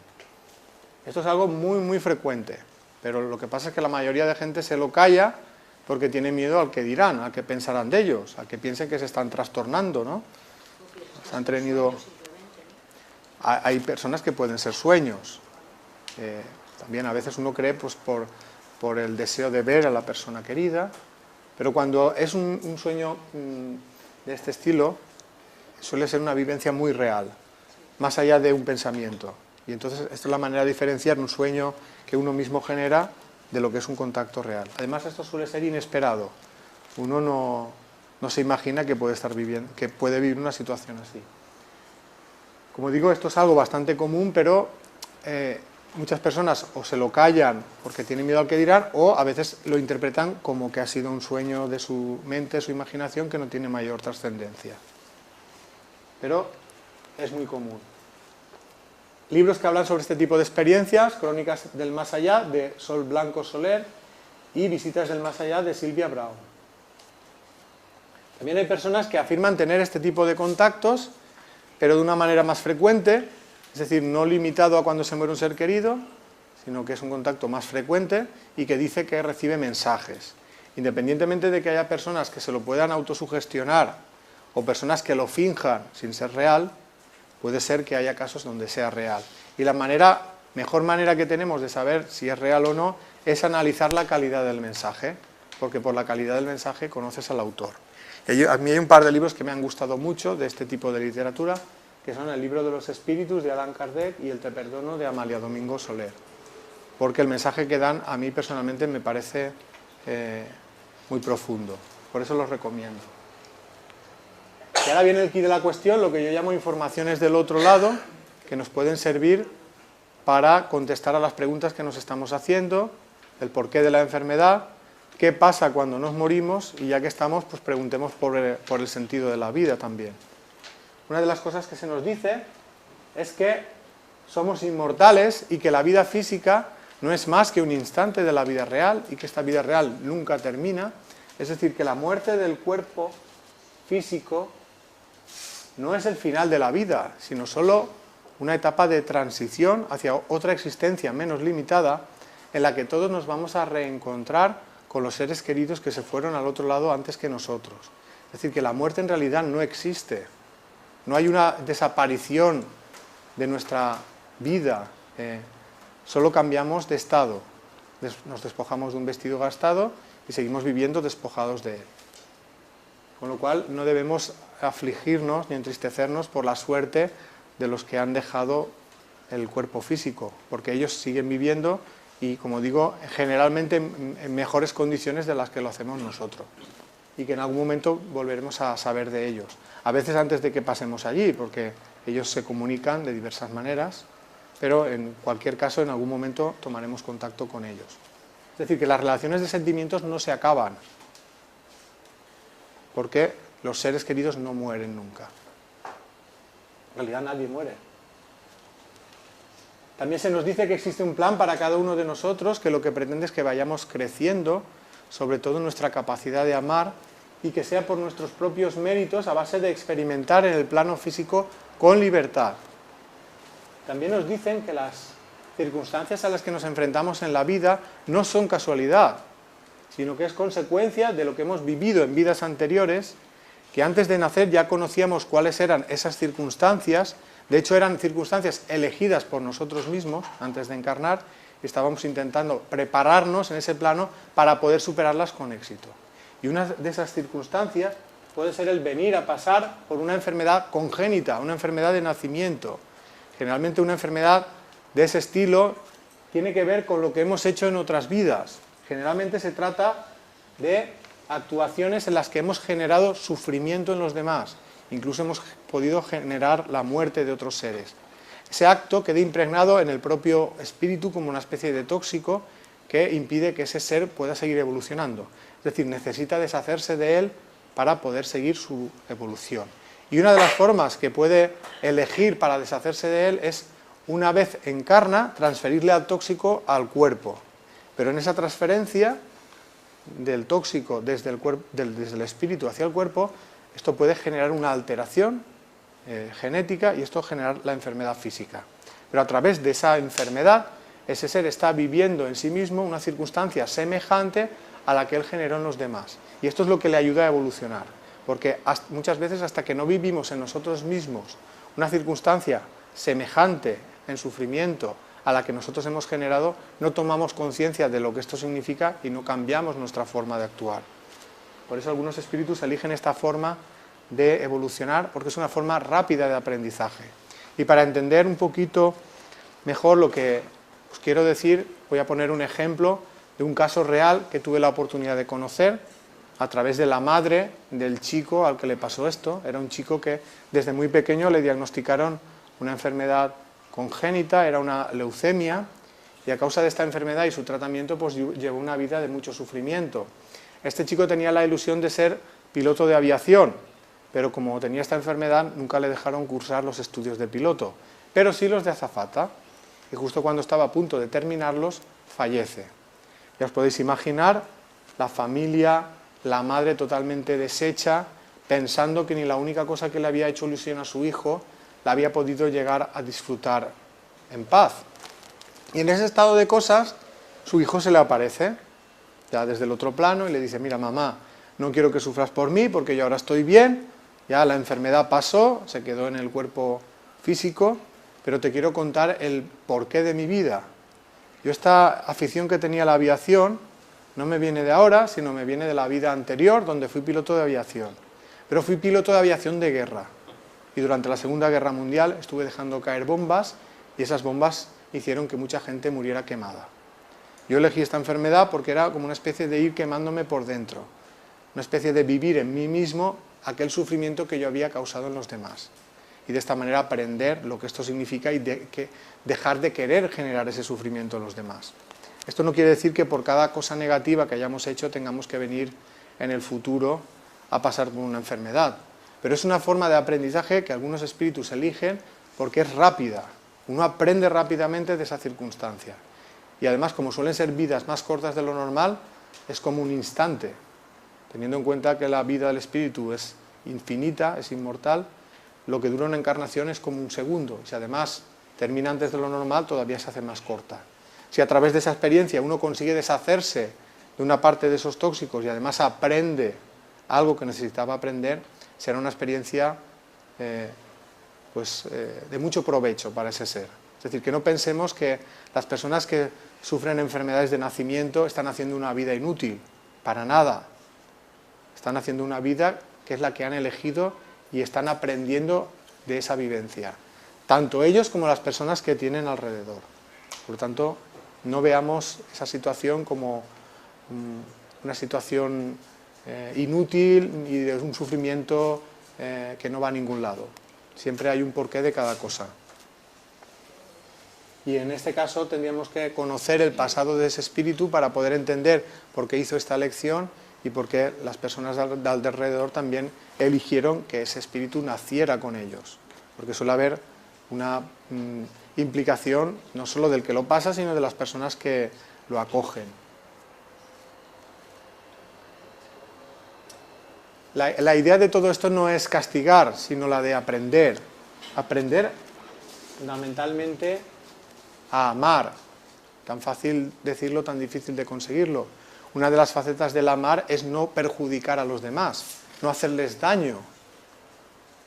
Esto es algo muy frecuente, pero lo que pasa es que la mayoría de gente se lo calla porque tiene miedo al que dirán, al que pensarán de ellos, al que piensen que se están trastornando, ¿no? han tenido... Hay personas que pueden ser sueños. También a veces uno cree pues, por el deseo de ver a la persona querida, pero cuando es un sueño de este estilo, suele ser una vivencia muy real, más allá de un pensamiento. Y entonces esta es la manera de diferenciar un sueño que uno mismo genera de lo que es un contacto real. Además, esto suele ser inesperado. Uno no se imagina que puede vivir una situación así. Como digo, esto es algo bastante común, pero muchas personas o se lo callan porque tienen miedo al que dirán, o a veces lo interpretan como que ha sido un sueño de su mente, su imaginación, que no tiene mayor trascendencia. Pero es muy común. Libros que hablan sobre este tipo de experiencias: Crónicas del Más Allá, de Sol Blanco Soler, y Visitas del Más Allá, de Sylvia Browne. También hay personas que afirman tener este tipo de contactos, pero de una manera más frecuente, es decir, no limitado a cuando se muere un ser querido, sino que es un contacto más frecuente y que dice que recibe mensajes. Independientemente de que haya personas que se lo puedan autosugestionar o personas que lo finjan sin ser real, puede ser que haya casos donde sea real. Y la mejor manera que tenemos de saber si es real o no es analizar la calidad del mensaje, porque por la calidad del mensaje conoces al autor. A mí hay un par de libros que me han gustado mucho de este tipo de literatura, que son el Libro de los Espíritus, de Allan Kardec, y el Te Perdono, de Amalia Domingo Soler, porque el mensaje que dan a mí personalmente me parece muy profundo, por eso los recomiendo. Y ahora viene el quid de la cuestión, lo que yo llamo informaciones del otro lado, que nos pueden servir para contestar a las preguntas que nos estamos haciendo, el porqué de la enfermedad, qué pasa cuando nos morimos, y ya que estamos, pues preguntemos por el sentido de la vida también. Una de las cosas que se nos dice es que somos inmortales y que la vida física no es más que un instante de la vida real y que esta vida real nunca termina. Es decir, que la muerte del cuerpo físico no es el final de la vida, sino solo una etapa de transición hacia otra existencia menos limitada, en la que todos nos vamos a reencontrar con los seres queridos que se fueron al otro lado antes que nosotros. Es decir, que la muerte en realidad no existe. No hay una desaparición de nuestra vida, solo cambiamos de estado. Nos despojamos de un vestido gastado y seguimos viviendo despojados de él. Con lo cual no debemos afligirnos ni entristecernos por la suerte de los que han dejado el cuerpo físico, porque ellos siguen viviendo y, como digo, generalmente en mejores condiciones de las que lo hacemos nosotros, y que en algún momento volveremos a saber de ellos. A veces antes de que pasemos allí, porque ellos se comunican de diversas maneras, pero en cualquier caso en algún momento tomaremos contacto con ellos. Es decir, que las relaciones de sentimientos no se acaban, porque los seres queridos no mueren nunca. En realidad nadie muere. También se nos dice que existe un plan para cada uno de nosotros, que lo que pretende es que vayamos creciendo, sobre todo en nuestra capacidad de amar, y que sea por nuestros propios méritos, a base de experimentar en el plano físico con libertad. También nos dicen que las circunstancias a las que nos enfrentamos en la vida no son casualidad, sino que es consecuencia de lo que hemos vivido en vidas anteriores, que antes de nacer ya conocíamos cuáles eran esas circunstancias. De hecho, eran circunstancias elegidas por nosotros mismos antes de encarnar, y estábamos intentando prepararnos en ese plano para poder superarlas con éxito. Y una de esas circunstancias puede ser el venir a pasar por una enfermedad congénita, una enfermedad de nacimiento. Generalmente una enfermedad de ese estilo tiene que ver con lo que hemos hecho en otras vidas. Generalmente se trata de actuaciones en las que hemos generado sufrimiento en los demás. Incluso hemos podido generar la muerte de otros seres. Ese acto queda impregnado en el propio espíritu como una especie de tóxico que impide que ese ser pueda seguir evolucionando. Es decir, necesita deshacerse de él para poder seguir su evolución. Y una de las formas que puede elegir para deshacerse de él es, una vez encarna, transferirle al tóxico al cuerpo. Pero en esa transferencia del tóxico desde el espíritu hacia el cuerpo, esto puede generar una alteración genética y esto generar la enfermedad física. Pero a través de esa enfermedad, ese ser está viviendo en sí mismo una circunstancia semejante a la que él generó en los demás. Y esto es lo que le ayuda a evolucionar. porque muchas veces hasta que no vivimos en nosotros mismos una circunstancia semejante en sufrimiento a la que nosotros hemos generado, no tomamos conciencia de lo que esto significa y no cambiamos nuestra forma de actuar. Por eso algunos espíritus eligen esta forma de evolucionar, porque es una forma rápida de aprendizaje. Y para entender un poquito mejor lo que os quiero decir, voy a poner un ejemplo de un caso real que tuve la oportunidad de conocer a través de la madre del chico al que le pasó esto. Era un chico que desde muy pequeño le diagnosticaron una enfermedad congénita, era una leucemia, y a causa de esta enfermedad y su tratamiento pues llevó una vida de mucho sufrimiento. Este chico tenía la ilusión de ser piloto de aviación, pero como tenía esta enfermedad nunca le dejaron cursar los estudios de piloto, pero sí los de azafata, y justo cuando estaba a punto de terminarlos fallece. Ya os podéis imaginar la familia, la madre totalmente deshecha, pensando que ni la única cosa que le había hecho ilusión a su hijo la había podido llegar a disfrutar en paz. Y en ese estado de cosas, su hijo se le aparece, ya desde el otro plano, y le dice: mira, mamá, no quiero que sufras por mí, porque yo ahora estoy bien, ya la enfermedad pasó, se quedó en el cuerpo físico, pero te quiero contar el porqué de mi vida. Yo esta afición que tenía a la aviación no me viene de ahora, sino me viene de la vida anterior, donde fui piloto de aviación. Pero fui piloto de aviación de guerra. Y durante la Segunda Guerra Mundial estuve dejando caer bombas, y esas bombas hicieron que mucha gente muriera quemada. Yo elegí esta enfermedad porque era como una especie de ir quemándome por dentro, una especie de vivir en mí mismo aquel sufrimiento que yo había causado en los demás. Y de esta manera aprender lo que esto significa y dejar de querer generar ese sufrimiento en los demás. Esto no quiere decir que por cada cosa negativa que hayamos hecho tengamos que venir en el futuro a pasar por una enfermedad. Pero es una forma de aprendizaje que algunos espíritus eligen porque es rápida. Uno aprende rápidamente de esa circunstancia. Y además, como suelen ser vidas más cortas de lo normal, es como un instante. Teniendo en cuenta que la vida del espíritu es infinita, es inmortal, lo que dura una encarnación es como un segundo. Y si además termina antes de lo normal, todavía se hace más corta. Si a través de esa experiencia uno consigue deshacerse de una parte de esos tóxicos y además aprende algo que necesitaba aprender, será una experiencia de mucho provecho para ese ser. Es decir, que no pensemos que las personas que sufren enfermedades de nacimiento están haciendo una vida inútil, para nada. Están haciendo una vida que es la que han elegido y están aprendiendo de esa vivencia, tanto ellos como las personas que tienen alrededor. Por lo tanto, no veamos esa situación como una situación inútil y de un sufrimiento que no va a ningún lado. Siempre hay un porqué de cada cosa. Y en este caso tendríamos que conocer el pasado de ese espíritu para poder entender por qué hizo esta elección y por qué las personas de alrededor también eligieron que ese espíritu naciera con ellos. Porque suele haber una implicación no solo del que lo pasa, sino de las personas que lo acogen. La idea de todo esto no es castigar, sino la de aprender. Aprender fundamentalmente a amar. Tan fácil decirlo, tan difícil de conseguirlo. Una de las facetas del amar es no perjudicar a los demás, no hacerles daño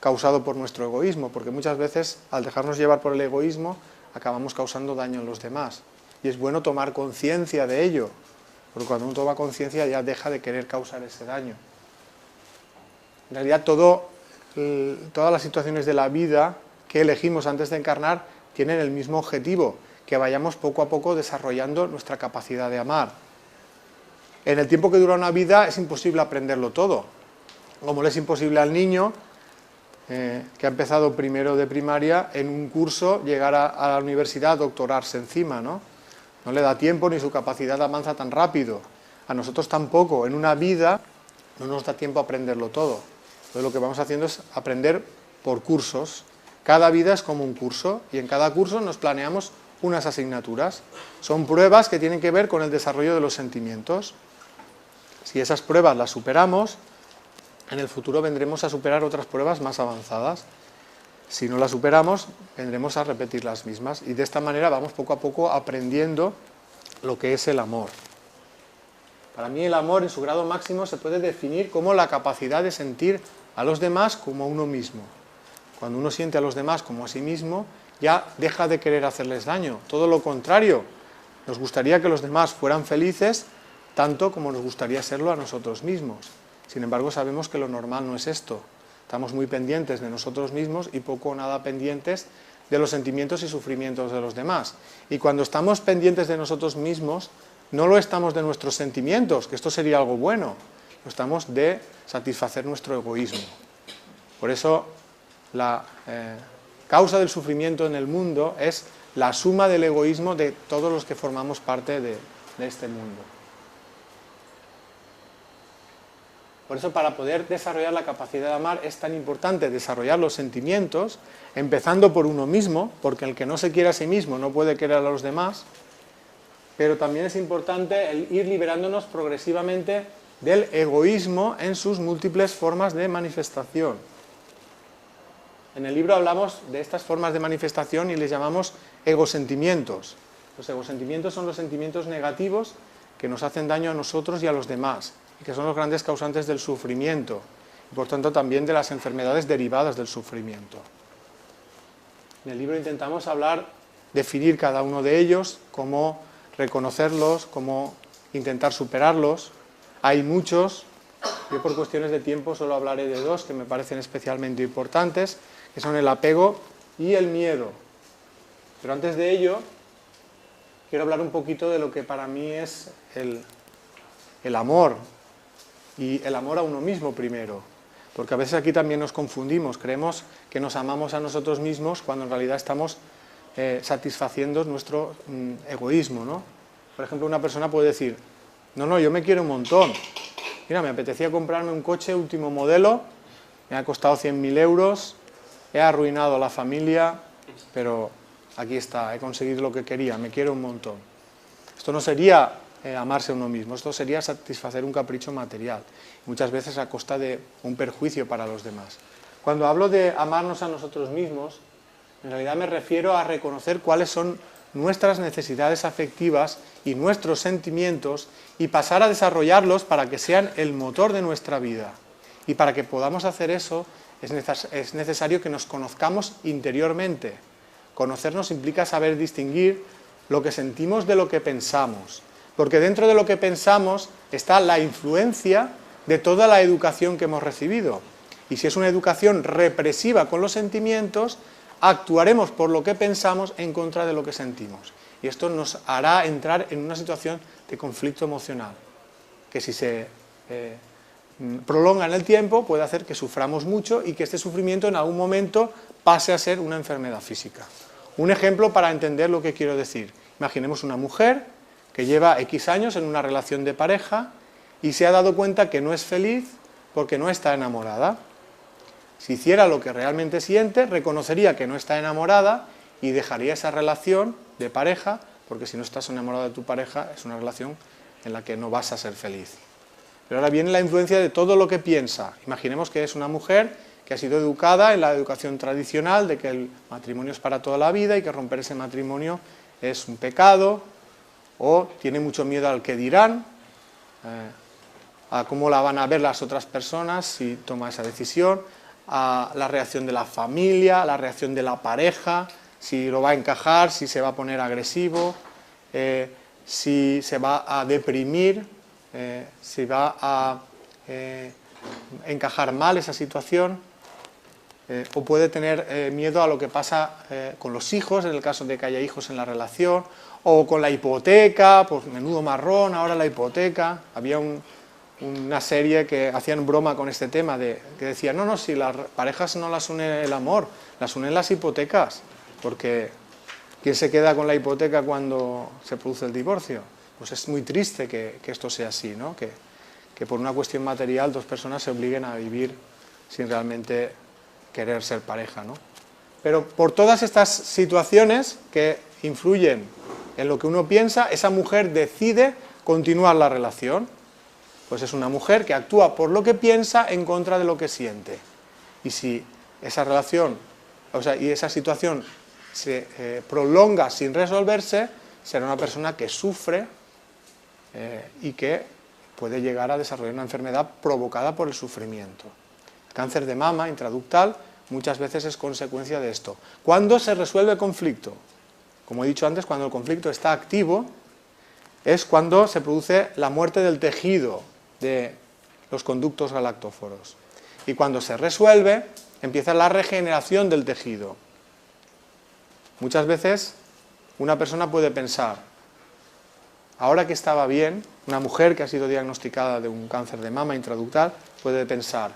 causado por nuestro egoísmo, porque muchas veces al dejarnos llevar por el egoísmo acabamos causando daño en los demás. Y es bueno tomar conciencia de ello, porque cuando uno toma conciencia ya deja de querer causar ese daño. En realidad todas las situaciones de la vida que elegimos antes de encarnar tienen el mismo objetivo, que vayamos poco a poco desarrollando nuestra capacidad de amar. En el tiempo que dura una vida es imposible aprenderlo todo, como le es imposible al niño que ha empezado primero de primaria en un curso llegar a la universidad a doctorarse encima, ¿no? No le da tiempo ni su capacidad avanza tan rápido. A nosotros tampoco, en una vida no nos da tiempo a aprenderlo todo. Entonces lo que vamos haciendo es aprender por cursos. Cada vida es como un curso y en cada curso nos planeamos unas asignaturas. Son pruebas que tienen que ver con el desarrollo de los sentimientos. Si esas pruebas las superamos, en el futuro vendremos a superar otras pruebas más avanzadas. Si no las superamos, vendremos a repetir las mismas. Y de esta manera vamos poco a poco aprendiendo lo que es el amor. Para mí el amor en su grado máximo se puede definir como la capacidad de sentir a los demás como a uno mismo. Cuando uno siente a los demás como a sí mismo, ya deja de querer hacerles daño. Todo lo contrario, nos gustaría que los demás fueran felices tanto como nos gustaría serlo a nosotros mismos. Sin embargo, sabemos que lo normal no es esto. Estamos muy pendientes de nosotros mismos y poco o nada pendientes de los sentimientos y sufrimientos de los demás. Y cuando estamos pendientes de nosotros mismos, no lo estamos de nuestros sentimientos, que esto sería algo bueno, lo estamos de satisfacer nuestro egoísmo. Por eso, la causa del sufrimiento en el mundo es la suma del egoísmo de todos los que formamos parte de este mundo. Por eso, para poder desarrollar la capacidad de amar, es tan importante desarrollar los sentimientos, empezando por uno mismo, porque el que no se quiere a sí mismo no puede querer a los demás, pero también es importante el ir liberándonos progresivamente del egoísmo en sus múltiples formas de manifestación. En el libro hablamos de estas formas de manifestación y les llamamos egosentimientos. Los egosentimientos son los sentimientos negativos que nos hacen daño a nosotros y a los demás, y que son los grandes causantes del sufrimiento, y por tanto también de las enfermedades derivadas del sufrimiento. En el libro intentamos definir cada uno de ellos, cómo reconocerlos, cómo intentar superarlos. Hay muchos, yo por cuestiones de tiempo solo hablaré de dos que me parecen especialmente importantes, que son el apego y el miedo. Pero antes de ello, quiero hablar un poquito de lo que para mí es el amor, y el amor a uno mismo primero, porque a veces aquí también nos confundimos, creemos que nos amamos a nosotros mismos cuando en realidad estamos satisfaciendo nuestro egoísmo, ¿no? Por ejemplo, una persona puede decir, no, yo me quiero un montón, mira, me apetecía comprarme un coche último modelo, me ha costado 100.000 euros, he arruinado a la familia, pero aquí está, he conseguido lo que quería, me quiero un montón. Esto no sería amarse a uno mismo, esto sería satisfacer un capricho material, muchas veces a costa de un perjuicio para los demás. Cuando hablo de amarnos a nosotros mismos, en realidad me refiero a reconocer cuáles son nuestras necesidades afectivas y nuestros sentimientos y pasar a desarrollarlos para que sean el motor de nuestra vida. Y para que podamos hacer eso es necesario que nos conozcamos interiormente. Conocernos implica saber distinguir lo que sentimos de lo que pensamos. Porque dentro de lo que pensamos está la influencia de toda la educación que hemos recibido. Y si es una educación represiva con los sentimientos, actuaremos por lo que pensamos en contra de lo que sentimos. Y esto nos hará entrar en una situación de conflicto emocional, que si se prolonga en el tiempo puede hacer que suframos mucho y que este sufrimiento en algún momento pase a ser una enfermedad física. Un ejemplo para entender lo que quiero decir. Imaginemos una mujer que lleva X años en una relación de pareja y se ha dado cuenta que no es feliz porque no está enamorada. Si hiciera lo que realmente siente, reconocería que no está enamorada y dejaría esa relación de pareja, porque si no estás enamorado de tu pareja, es una relación en la que no vas a ser feliz. Pero ahora viene la influencia de todo lo que piensa. Imaginemos que es una mujer que ha sido educada en la educación tradicional de que el matrimonio es para toda la vida y que romper ese matrimonio es un pecado, o tiene mucho miedo al que dirán, a cómo la van a ver las otras personas si toma esa decisión, a la reacción de la familia, a la reacción de la pareja, si lo va a encajar, si se va a poner agresivo, si se va a deprimir, si va a encajar mal esa situación, o puede tener miedo a lo que pasa con los hijos, en el caso de que haya hijos en la relación, o con la hipoteca, pues menudo marrón, ahora la hipoteca. Había una serie que hacían broma con este tema, que decía, no, si las parejas no las une el amor, las unen las hipotecas, porque ¿quién se queda con la hipoteca cuando se produce el divorcio? Pues es muy triste que esto sea así, ¿no? Que por una cuestión material dos personas se obliguen a vivir sin realmente querer ser pareja, ¿no? Pero por todas estas situaciones que influyen en lo que uno piensa, esa mujer decide continuar la relación. Pues es una mujer que actúa por lo que piensa en contra de lo que siente. Y si esa relación, y esa situación se prolonga sin resolverse, será una persona que sufre y que puede llegar a desarrollar una enfermedad provocada por el sufrimiento. El cáncer de mama intraductal muchas veces es consecuencia de esto. ¿Cuándo se resuelve el conflicto? Como he dicho antes, cuando el conflicto está activo, es cuando se produce la muerte del tejido de los conductos galactóforos. Y cuando se resuelve, empieza la regeneración del tejido. Muchas veces una persona puede pensar, ahora que estaba bien, una mujer que ha sido diagnosticada de un cáncer de mama intraductal puede pensar,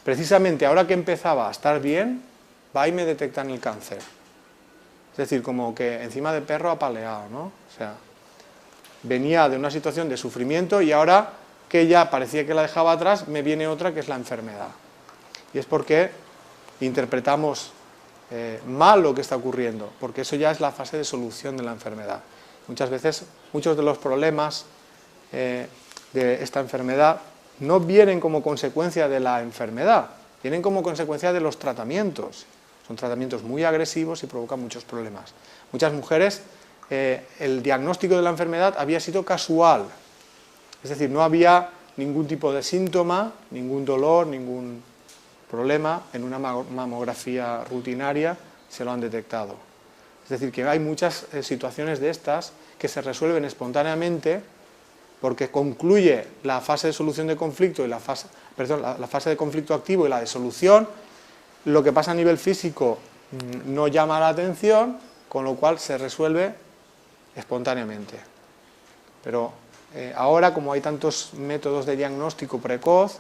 precisamente ahora que empezaba a estar bien, va y me detectan el cáncer. Es decir, como que encima de perro apaleado, ¿no? O sea, venía de una situación de sufrimiento y ahora que ya parecía que la dejaba atrás, me viene otra que es la enfermedad. Y es porque interpretamos mal lo que está ocurriendo, porque eso ya es la fase de solución de la enfermedad. Muchas veces, muchos de los problemas de esta enfermedad no vienen como consecuencia de la enfermedad, vienen como consecuencia de los tratamientos. Son tratamientos muy agresivos y provocan muchos problemas. Muchas mujeres, el diagnóstico de la enfermedad había sido casual, es decir, no había ningún tipo de síntoma, ningún dolor, ningún problema, en una mamografía rutinaria se lo han detectado. Es decir, que hay muchas situaciones de estas que se resuelven espontáneamente porque concluye la fase de solución de conflicto y la fase de conflicto activo y la de solución. Lo que pasa a nivel físico no llama la atención, con lo cual se resuelve espontáneamente. Pero ahora, como hay tantos métodos de diagnóstico precoz,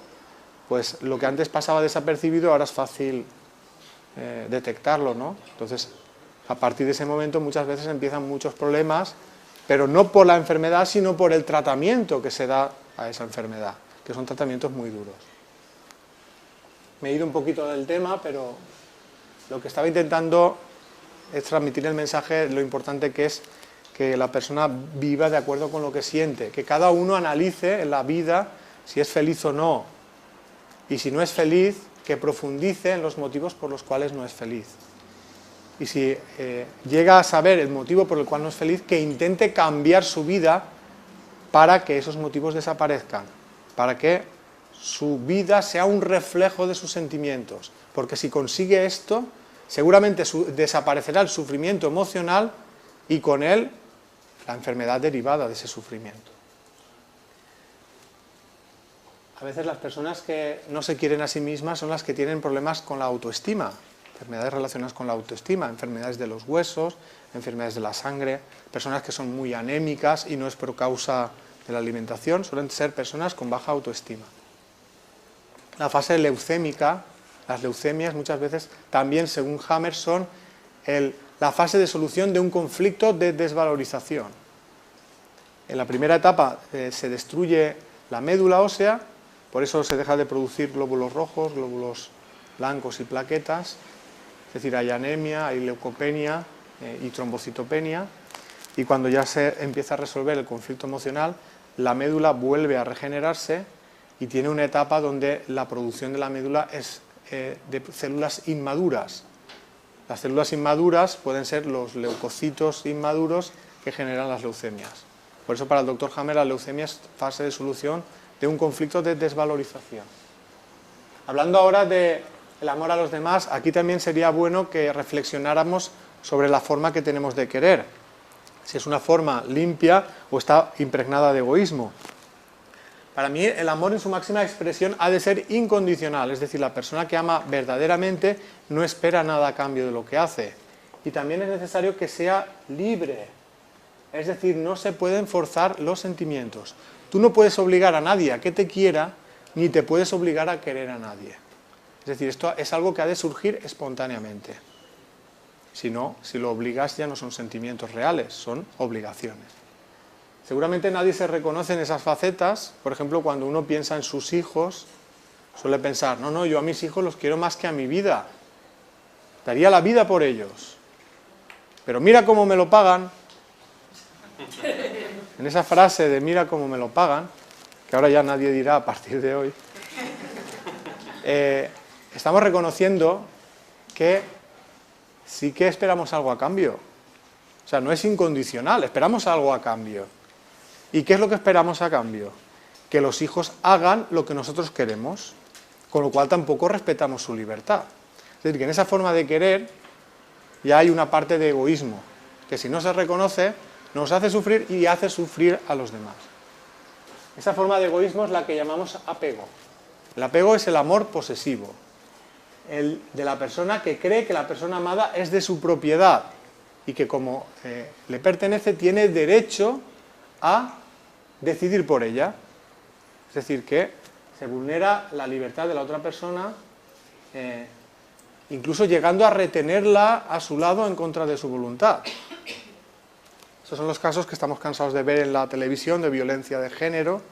pues lo que antes pasaba desapercibido ahora es fácil detectarlo, ¿no? Entonces, a partir de ese momento muchas veces empiezan muchos problemas, pero no por la enfermedad, sino por el tratamiento que se da a esa enfermedad, que son tratamientos muy duros. Me he ido un poquito del tema, pero lo que estaba intentando es transmitir el mensaje, lo importante que es que la persona viva de acuerdo con lo que siente, que cada uno analice en la vida si es feliz o no, y si no es feliz, que profundice en los motivos por los cuales no es feliz. Y si llega a saber el motivo por el cual no es feliz, que intente cambiar su vida para que esos motivos desaparezcan, para que su vida sea un reflejo de sus sentimientos, porque si consigue esto, seguramente desaparecerá el sufrimiento emocional y con él la enfermedad derivada de ese sufrimiento. A veces las personas que no se quieren a sí mismas son las que tienen problemas con la autoestima, enfermedades relacionadas con la autoestima, enfermedades de los huesos, enfermedades de la sangre, personas que son muy anémicas y no es por causa de la alimentación, suelen ser personas con baja autoestima. La fase leucémica, las leucemias muchas veces también, según Hammer, son la fase de solución de un conflicto de desvalorización. En la primera etapa se destruye la médula ósea, por eso se deja de producir glóbulos rojos, glóbulos blancos y plaquetas, es decir, hay anemia, hay leucopenia y trombocitopenia, y cuando ya se empieza a resolver el conflicto emocional, la médula vuelve a regenerarse y tiene una etapa donde la producción de la médula es de células inmaduras. Las células inmaduras pueden ser los leucocitos inmaduros que generan las leucemias. Por eso para el Dr. Hammer la leucemia es fase de solución de un conflicto de desvalorización. Hablando ahora del amor a los demás, aquí también sería bueno que reflexionáramos sobre la forma que tenemos de querer. Si es una forma limpia o está impregnada de egoísmo. Para mí el amor en su máxima expresión ha de ser incondicional, es decir, la persona que ama verdaderamente no espera nada a cambio de lo que hace. Y también es necesario que sea libre, es decir, no se pueden forzar los sentimientos. Tú no puedes obligar a nadie a que te quiera, ni te puedes obligar a querer a nadie. Es decir, esto es algo que ha de surgir espontáneamente. Si no, si lo obligas ya no son sentimientos reales, son obligaciones. Seguramente nadie se reconoce en esas facetas. Por ejemplo, cuando uno piensa en sus hijos, suele pensar, no, yo a mis hijos los quiero más que a mi vida. Daría la vida por ellos. Pero mira cómo me lo pagan. En esa frase de mira cómo me lo pagan, que ahora ya nadie dirá a partir de hoy, estamos reconociendo que sí que esperamos algo a cambio. O sea, no es incondicional, esperamos algo a cambio. ¿Y qué es lo que esperamos a cambio? que los hijos hagan lo que nosotros queremos, con lo cual tampoco respetamos su libertad. Es decir, que en esa forma de querer ya hay una parte de egoísmo, que si no se reconoce, nos hace sufrir y hace sufrir a los demás. Esa forma de egoísmo es la que llamamos apego. El apego es el amor posesivo, el de la persona que cree que la persona amada es de su propiedad y que como le pertenece tiene derecho a decidir por ella. Es decir, que se vulnera la libertad de la otra persona, incluso llegando a retenerla a su lado en contra de su voluntad. Esos son los casos que estamos cansados de ver en la televisión de violencia de género,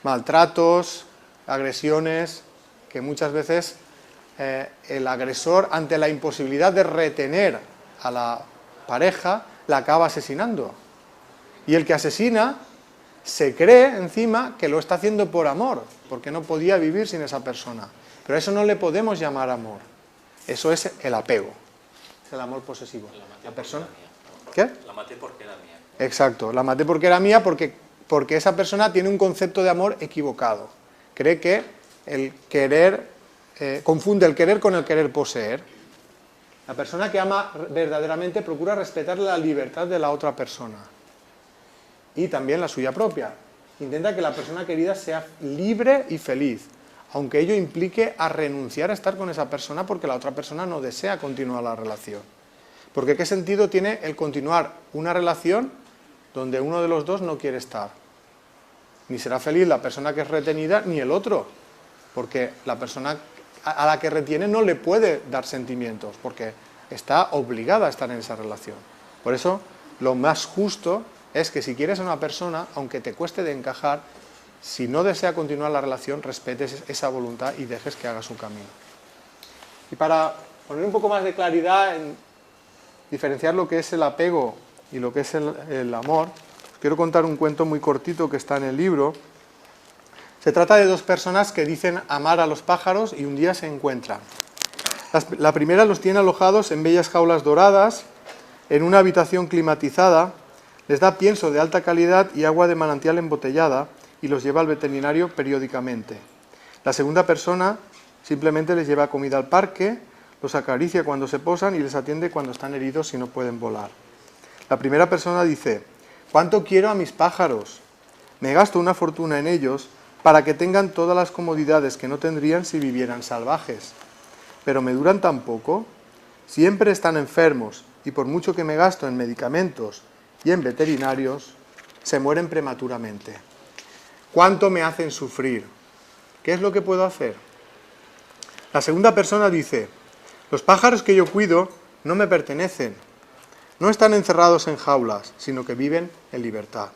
maltratos, agresiones, que muchas veces el agresor, ante la imposibilidad de retener a la pareja, la acaba asesinando. Y el que asesina se cree encima que lo está haciendo por amor, porque no podía vivir sin esa persona. Pero a eso no le podemos llamar amor. Eso es el apego, es el amor posesivo. La persona... ¿Qué? La maté porque era mía. Exacto, la maté porque era mía porque esa persona tiene un concepto de amor equivocado. Cree que el querer, confunde el querer con el querer poseer. La persona que ama verdaderamente procura respetar la libertad de la otra persona y también la suya propia. Intenta que la persona querida sea libre y feliz, aunque ello implique a renunciar a estar con esa persona porque la otra persona no desea continuar la relación. Porque ¿qué sentido tiene el continuar una relación donde uno de los dos no quiere estar? Ni será feliz la persona que es retenida ni el otro, porque la persona a la que retiene no le puede dar sentimientos, porque está obligada a estar en esa relación. Por eso, lo más justo es que si quieres a una persona, aunque te cueste de encajar, si no desea continuar la relación, respetes esa voluntad y dejes que haga su camino. Y para poner un poco más de claridad en diferenciar lo que es el apego y lo que es el amor, os quiero contar un cuento muy cortito que está en el libro. Se trata de dos personas que dicen amar a los pájaros y un día se encuentran. La primera los tiene alojados en bellas jaulas doradas, en una habitación climatizada, les da pienso de alta calidad y agua de manantial embotellada y los lleva al veterinario periódicamente. La segunda persona simplemente les lleva comida al parque, los acaricia cuando se posan y les atiende cuando están heridos y no pueden volar. La primera persona dice: «¿Cuánto quiero a mis pájaros? Me gasto una fortuna en ellos para que tengan todas las comodidades que no tendrían si vivieran salvajes. Pero me duran tan poco, siempre están enfermos y por mucho que me gasto en medicamentos y en veterinarios, se mueren prematuramente. ¿Cuánto me hacen sufrir? ¿Qué es lo que puedo hacer?». La segunda persona dice: «Los pájaros que yo cuido no me pertenecen. No están encerrados en jaulas, sino que viven en libertad.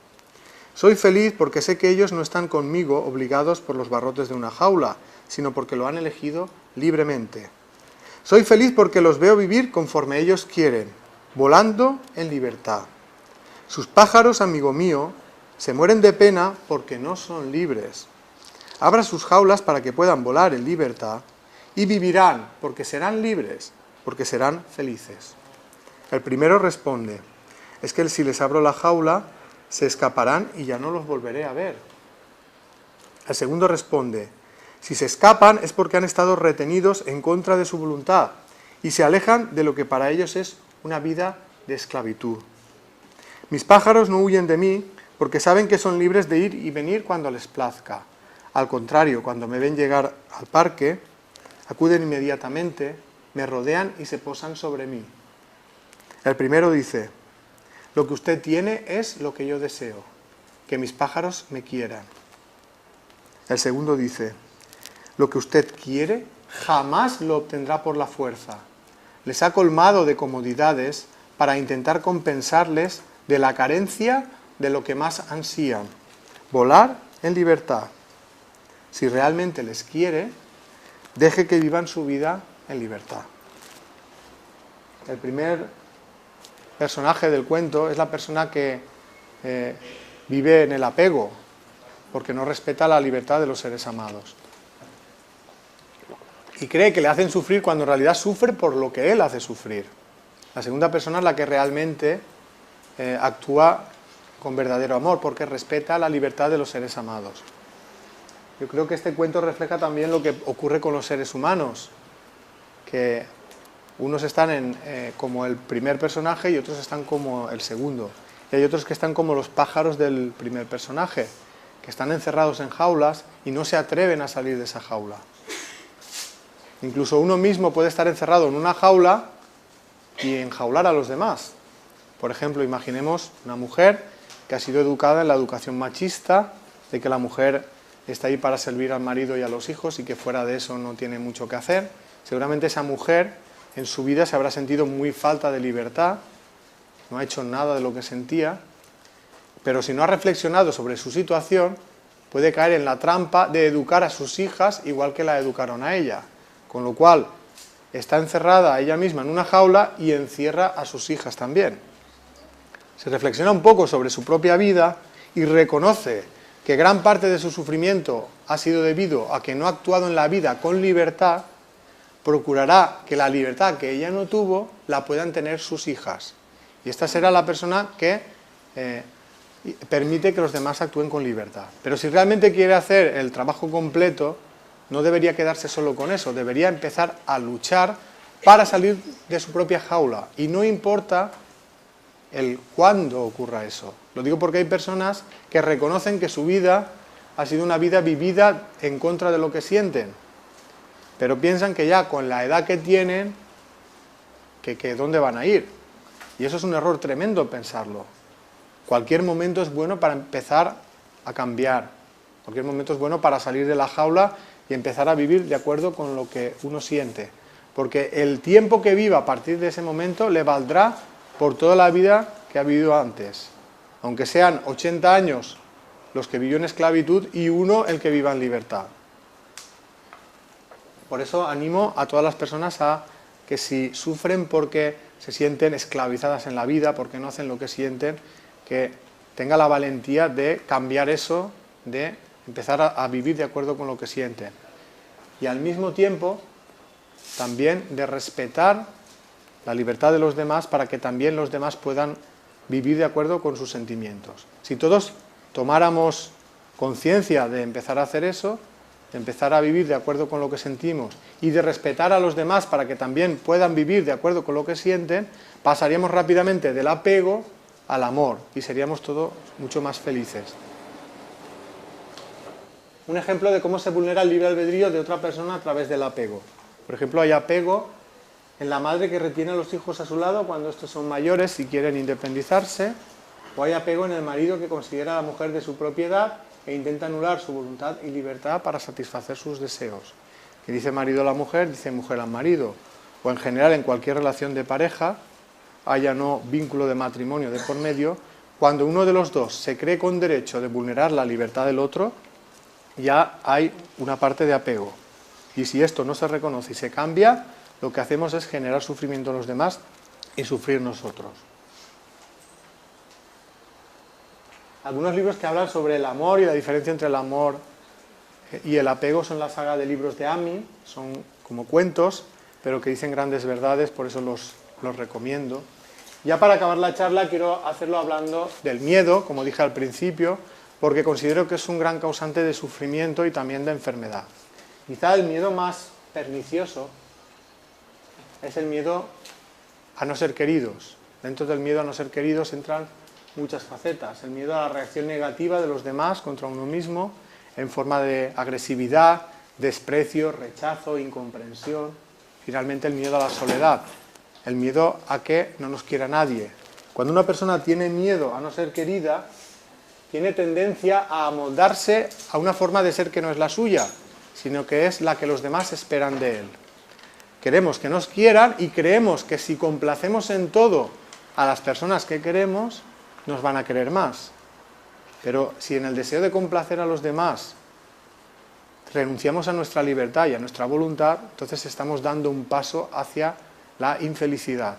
Soy feliz porque sé que ellos no están conmigo obligados por los barrotes de una jaula, sino porque lo han elegido libremente. Soy feliz porque los veo vivir conforme ellos quieren, volando en libertad. Sus pájaros, amigo mío, se mueren de pena porque no son libres. Abra sus jaulas para que puedan volar en libertad y vivirán porque serán libres, porque serán felices». El primero responde: «Es que si les abro la jaula, se escaparán y ya no los volveré a ver». El segundo responde: «Si se escapan es porque han estado retenidos en contra de su voluntad y se alejan de lo que para ellos es una vida de esclavitud. Mis pájaros no huyen de mí porque saben que son libres de ir y venir cuando les plazca. Al contrario, cuando me ven llegar al parque, acuden inmediatamente, me rodean y se posan sobre mí». El primero dice: «Lo que usted tiene es lo que yo deseo, que mis pájaros me quieran». El segundo dice: «Lo que usted quiere jamás lo obtendrá por la fuerza. Les ha colmado de comodidades para intentar compensarles de la carencia de lo que más ansían, volar en libertad. Si realmente les quiere, deje que vivan su vida en libertad». El primer personaje del cuento es la persona que vive en el apego, porque no respeta la libertad de los seres amados. Y cree que le hacen sufrir cuando en realidad sufre por lo que él hace sufrir. La segunda persona es la que realmente actúa con verdadero amor, porque respeta la libertad de los seres amados. yo creo que este cuento refleja también lo que ocurre con los seres humanos, que unos están como el primer personaje y otros están como el segundo. Y hay otros que están como los pájaros del primer personaje, que están encerrados en jaulas y no se atreven a salir de esa jaula. Incluso uno mismo puede estar encerrado en una jaula y enjaular a los demás. Por ejemplo, imaginemos una mujer que ha sido educada en la educación machista, de que la mujer está ahí para servir al marido y a los hijos y que fuera de eso no tiene mucho que hacer. Seguramente esa mujer en su vida se habrá sentido muy falta de libertad, no ha hecho nada de lo que sentía, pero si no ha reflexionado sobre su situación, puede caer en la trampa de educar a sus hijas igual que la educaron a ella, con lo cual está encerrada ella misma en una jaula y encierra a sus hijas también. Si reflexiona un poco sobre su propia vida y reconoce que gran parte de su sufrimiento ha sido debido a que no ha actuado en la vida con libertad, procurará que la libertad que ella no tuvo la puedan tener sus hijas. Y esta será la persona que permite que los demás actúen con libertad. Pero si realmente quiere hacer el trabajo completo, no debería quedarse solo con eso, debería empezar a luchar para salir de su propia jaula. Y no importa el cuándo ocurra eso. Lo digo porque hay personas que reconocen que su vida ha sido una vida vivida en contra de lo que sienten, pero piensan que ya con la edad que tienen, que ¿dónde van a ir? Y eso es un error tremendo pensarlo. Cualquier momento es bueno para empezar a cambiar, cualquier momento es bueno para salir de la jaula y empezar a vivir de acuerdo con lo que uno siente, porque el tiempo que viva a partir de ese momento le valdrá por toda la vida que ha vivido antes, aunque sean 80 años los que vivió en esclavitud y uno el que viva en libertad. Por eso animo a todas las personas a que si sufren porque se sienten esclavizadas en la vida, porque no hacen lo que sienten, que tenga la valentía de cambiar eso, de empezar a vivir de acuerdo con lo que sienten. Y al mismo tiempo, también de respetar la libertad de los demás para que también los demás puedan vivir de acuerdo con sus sentimientos. Si todos tomáramos conciencia de empezar a hacer eso, de empezar a vivir de acuerdo con lo que sentimos y de respetar a los demás para que también puedan vivir de acuerdo con lo que sienten, pasaríamos rápidamente del apego al amor y seríamos todos mucho más felices. Un ejemplo de cómo se vulnera el libre albedrío de otra persona a través del apego. Por ejemplo, hay apego en la madre que retiene a los hijos a su lado cuando estos son mayores y quieren independizarse, o hay apego en el marido que considera a la mujer de su propiedad e intenta anular su voluntad y libertad para satisfacer sus deseos. Que dice marido a la mujer, dice mujer al marido, o en general en cualquier relación de pareja, haya no vínculo de matrimonio de por medio, cuando uno de los dos se cree con derecho de vulnerar la libertad del otro, ya hay una parte de apego. Y si esto no se reconoce y se cambia, lo que hacemos es generar sufrimiento en los demás y sufrir nosotros. Algunos libros que hablan sobre el amor y la diferencia entre el amor y el apego son la saga de libros de Amin, son como cuentos, pero que dicen grandes verdades, por eso los recomiendo. Ya para acabar la charla quiero hacerlo hablando del miedo, como dije al principio, porque considero que es un gran causante de sufrimiento y también de enfermedad. Quizá el miedo más pernicioso es el miedo a no ser queridos. Dentro del miedo a no ser queridos entran muchas facetas. El miedo a la reacción negativa de los demás contra uno mismo, en forma de agresividad, desprecio, rechazo, incomprensión. Finalmente el miedo a la soledad, el miedo a que no nos quiera nadie. Cuando una persona tiene miedo a no ser querida, tiene tendencia a amoldarse a una forma de ser que no es la suya, sino que es la que los demás esperan de él. Queremos que nos quieran y creemos que si complacemos en todo a las personas que queremos, nos van a querer más. Pero si en el deseo de complacer a los demás renunciamos a nuestra libertad y a nuestra voluntad, entonces estamos dando un paso hacia la infelicidad.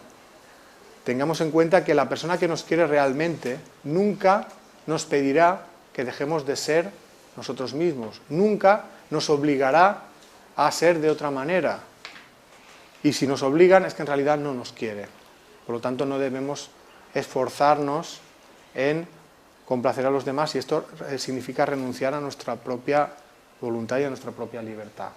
Tengamos en cuenta que la persona que nos quiere realmente nunca nos pedirá que dejemos de ser nosotros mismos, nunca nos obligará a ser de otra manera. Y si nos obligan es que en realidad no nos quiere. Por lo tanto, no debemos esforzarnos en complacer a los demás y esto significa renunciar a nuestra propia voluntad y a nuestra propia libertad.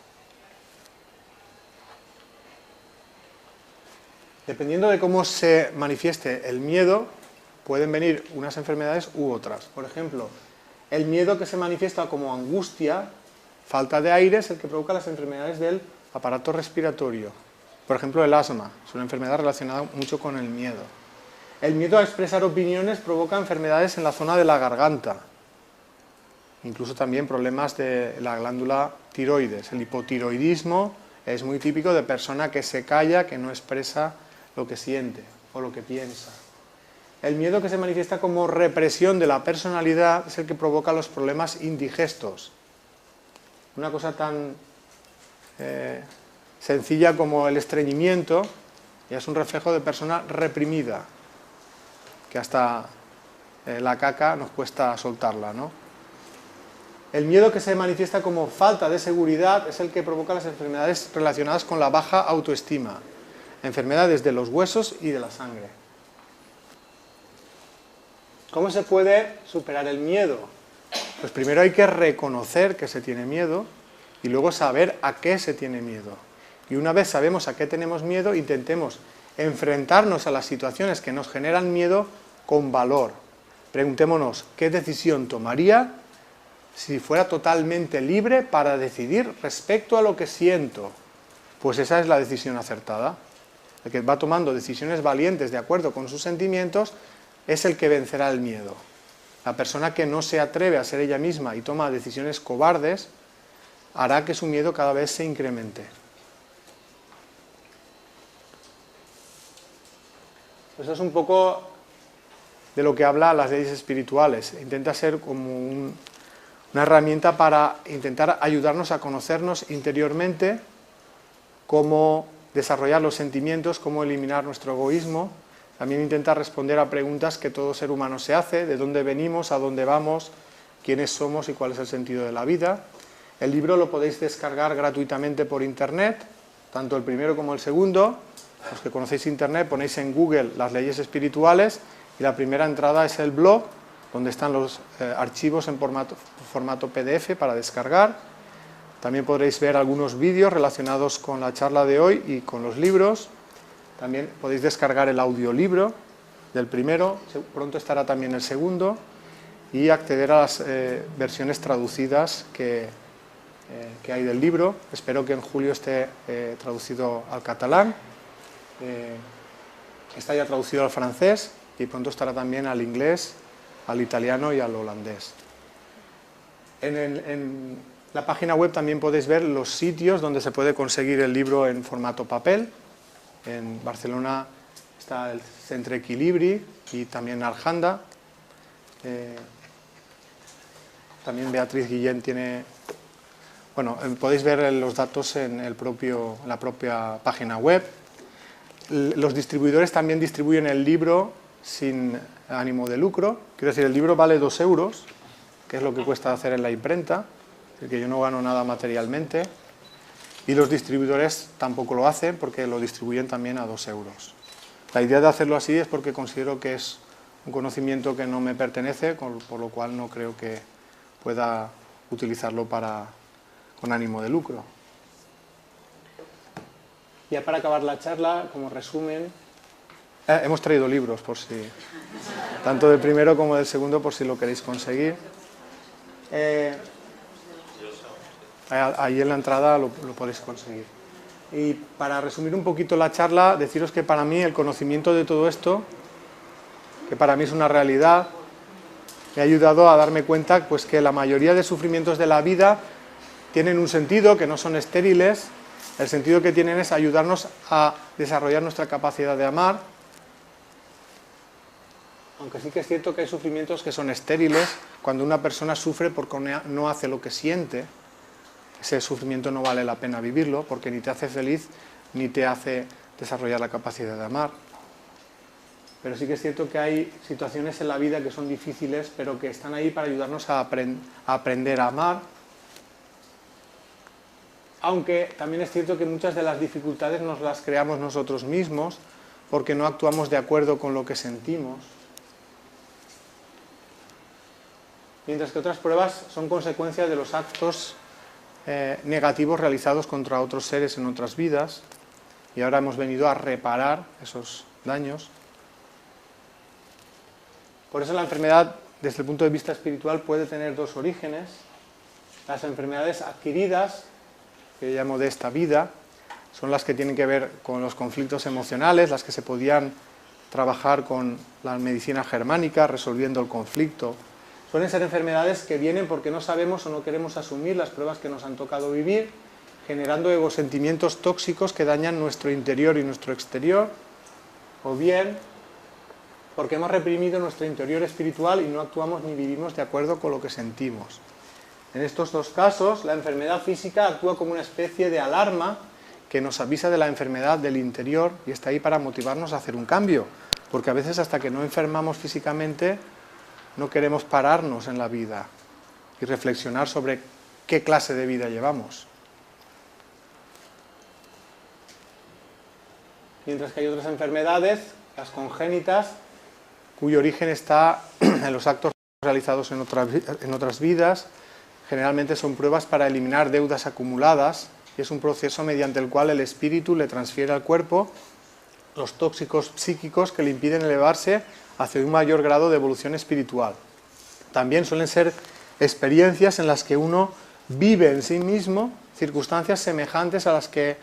Dependiendo de cómo se manifieste el miedo, pueden venir unas enfermedades u otras. Por ejemplo, el miedo que se manifiesta como angustia, falta de aire, es el que provoca las enfermedades del aparato respiratorio. Por ejemplo, el asma es una enfermedad relacionada mucho con el miedo. El miedo a expresar opiniones provoca enfermedades en la zona de la garganta. Incluso también problemas de la glándula tiroides. El hipotiroidismo es muy típico de persona que se calla, que no expresa lo que siente o lo que piensa. El miedo que se manifiesta como represión de la personalidad es el que provoca los problemas indigestos. Una cosa tan sencilla como el estreñimiento ya es un reflejo de persona reprimida, que hasta la caca nos cuesta soltarla, ¿no? El miedo que se manifiesta como falta de seguridad es el que provoca las enfermedades relacionadas con la baja autoestima, enfermedades de los huesos y de la sangre. ¿Cómo se puede superar el miedo? Pues primero hay que reconocer que se tiene miedo y luego saber a qué se tiene miedo. Y una vez sabemos a qué tenemos miedo, intentemos enfrentarnos a las situaciones que nos generan miedo con valor. Preguntémonos, ¿qué decisión tomaría si fuera totalmente libre para decidir respecto a lo que siento? Pues esa es la decisión acertada. El que va tomando decisiones valientes de acuerdo con sus sentimientos es el que vencerá el miedo. La persona que no se atreve a ser ella misma y toma decisiones cobardes hará que su miedo cada vez se incremente. Eso es un poco de lo que habla las leyes espirituales. Intenta ser como una herramienta para intentar ayudarnos a conocernos interiormente, cómo desarrollar los sentimientos, cómo eliminar nuestro egoísmo. También intenta responder a preguntas que todo ser humano se hace: de dónde venimos, a dónde vamos, quiénes somos y cuál es el sentido de la vida. El libro lo podéis descargar gratuitamente por internet, tanto el primero como el segundo. Los que conocéis internet ponéis en Google las leyes espirituales y la primera entrada es el blog, donde están los archivos en formato PDF para descargar. También podréis ver algunos vídeos relacionados con la charla de hoy y con los libros. También podéis descargar el audiolibro del primero, pronto estará también el segundo, y acceder a las versiones traducidas que hay del libro. Espero que en julio esté traducido al catalán. Está ya traducido al francés y pronto estará también al inglés, al italiano y al holandés. En la página web también podéis ver los sitios donde se puede conseguir el libro en formato papel. En Barcelona está el Centre Equilibri y también Arjanda. También Beatriz Guillén tiene... Bueno, podéis ver los datos en la propia página web. Los distribuidores también distribuyen el libro sin ánimo de lucro. Quiero decir, el libro vale 2 euros, que es lo que cuesta hacer en la imprenta, es decir, que yo no gano nada materialmente. Y los distribuidores tampoco lo hacen porque lo distribuyen también a 2 euros. La idea de hacerlo así es porque considero que es un conocimiento que no me pertenece, por lo cual no creo que pueda utilizarlo con ánimo de lucro. Ya para acabar la charla, como resumen, hemos traído libros, por si, tanto del primero como del segundo, por si lo queréis conseguir. Ahí en la entrada lo podéis conseguir. Y para resumir un poquito la charla, deciros que para mí el conocimiento de todo esto, que para mí es una realidad, me ha ayudado a darme cuenta pues, que la mayoría de sufrimientos de la vida tienen un sentido, que no son estériles. El sentido que tienen es ayudarnos a desarrollar nuestra capacidad de amar, aunque sí que es cierto que hay sufrimientos que son estériles. Cuando una persona sufre porque no hace lo que siente, ese sufrimiento no vale la pena vivirlo, porque ni te hace feliz ni te hace desarrollar la capacidad de amar. Pero sí que es cierto que hay situaciones en la vida que son difíciles, pero que están ahí para ayudarnos a aprender a amar. Aunque también es cierto que muchas de las dificultades nos las creamos nosotros mismos, porque no actuamos de acuerdo con lo que sentimos. Mientras que otras pruebas son consecuencia de los actos negativos realizados contra otros seres en otras vidas, y ahora hemos venido a reparar esos daños. Por eso la enfermedad, desde el punto de vista espiritual, puede tener dos orígenes: las enfermedades adquiridas, que yo llamo de esta vida, son las que tienen que ver con los conflictos emocionales, las que se podían trabajar con la medicina germánica, resolviendo el conflicto. Suelen ser enfermedades que vienen porque no sabemos o no queremos asumir las pruebas que nos han tocado vivir, generando egosentimientos tóxicos que dañan nuestro interior y nuestro exterior, o bien porque hemos reprimido nuestro interior espiritual y no actuamos ni vivimos de acuerdo con lo que sentimos. En estos dos casos, la enfermedad física actúa como una especie de alarma que nos avisa de la enfermedad del interior y está ahí para motivarnos a hacer un cambio, porque a veces hasta que no enfermamos físicamente no queremos pararnos en la vida y reflexionar sobre qué clase de vida llevamos. Mientras que hay otras enfermedades, las congénitas, cuyo origen está en los actos realizados en otras vidas. Generalmente son pruebas para eliminar deudas acumuladas, y es un proceso mediante el cual el espíritu le transfiere al cuerpo los tóxicos psíquicos que le impiden elevarse hacia un mayor grado de evolución espiritual. También suelen ser experiencias en las que uno vive en sí mismo circunstancias semejantes a las que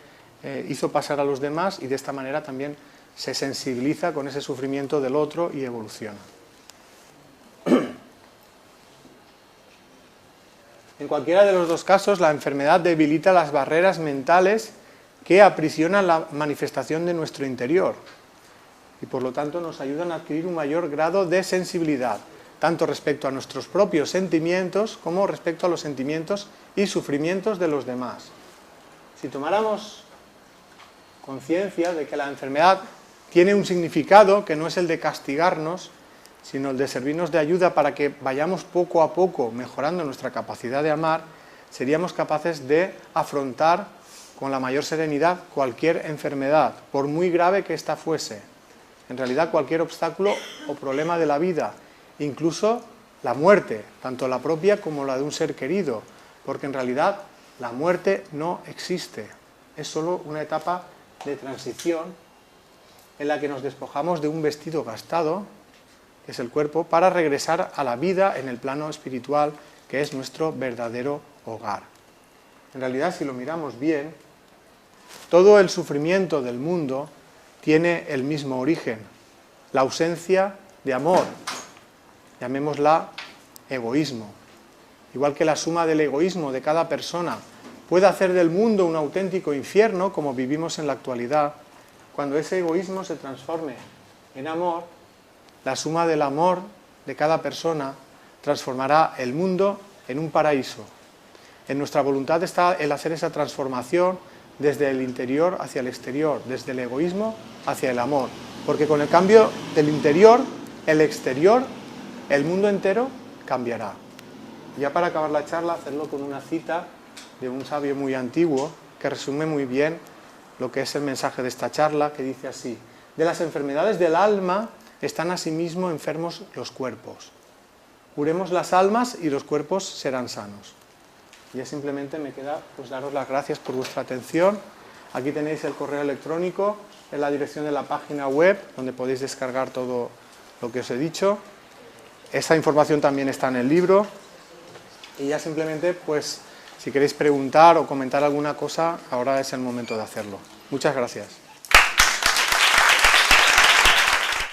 hizo pasar a los demás, y de esta manera también se sensibiliza con ese sufrimiento del otro y evoluciona. En cualquiera de los dos casos, la enfermedad debilita las barreras mentales que aprisionan la manifestación de nuestro interior y por lo tanto nos ayudan a adquirir un mayor grado de sensibilidad, tanto respecto a nuestros propios sentimientos como respecto a los sentimientos y sufrimientos de los demás. Si tomáramos conciencia de que la enfermedad tiene un significado que no es el de castigarnos, sino el de servirnos de ayuda para que vayamos poco a poco mejorando nuestra capacidad de amar, seríamos capaces de afrontar con la mayor serenidad cualquier enfermedad, por muy grave que ésta fuese. En realidad cualquier obstáculo o problema de la vida, incluso la muerte, tanto la propia como la de un ser querido, porque en realidad la muerte no existe, es solo una etapa de transición en la que nos despojamos de un vestido gastado, que es el cuerpo, para regresar a la vida en el plano espiritual, que es nuestro verdadero hogar. En realidad, si lo miramos bien, todo el sufrimiento del mundo tiene el mismo origen, la ausencia de amor, llamémosla egoísmo. Igual que la suma del egoísmo de cada persona puede hacer del mundo un auténtico infierno, como vivimos en la actualidad, cuando ese egoísmo se transforme en amor, la suma del amor de cada persona transformará el mundo en un paraíso. En nuestra voluntad está el hacer esa transformación desde el interior hacia el exterior, desde el egoísmo hacia el amor. Porque con el cambio del interior, el exterior, el mundo entero cambiará. Ya para acabar la charla, hacerlo con una cita de un sabio muy antiguo que resume muy bien lo que es el mensaje de esta charla, que dice así: de las enfermedades del alma están asimismo enfermos los cuerpos. Curemos las almas y los cuerpos serán sanos. Ya simplemente me queda pues daros las gracias por vuestra atención. Aquí tenéis el correo electrónico, en la dirección de la página web, donde podéis descargar todo lo que os he dicho. Esa información también está en el libro. Y ya simplemente, pues, si queréis preguntar o comentar alguna cosa, ahora es el momento de hacerlo. Muchas gracias.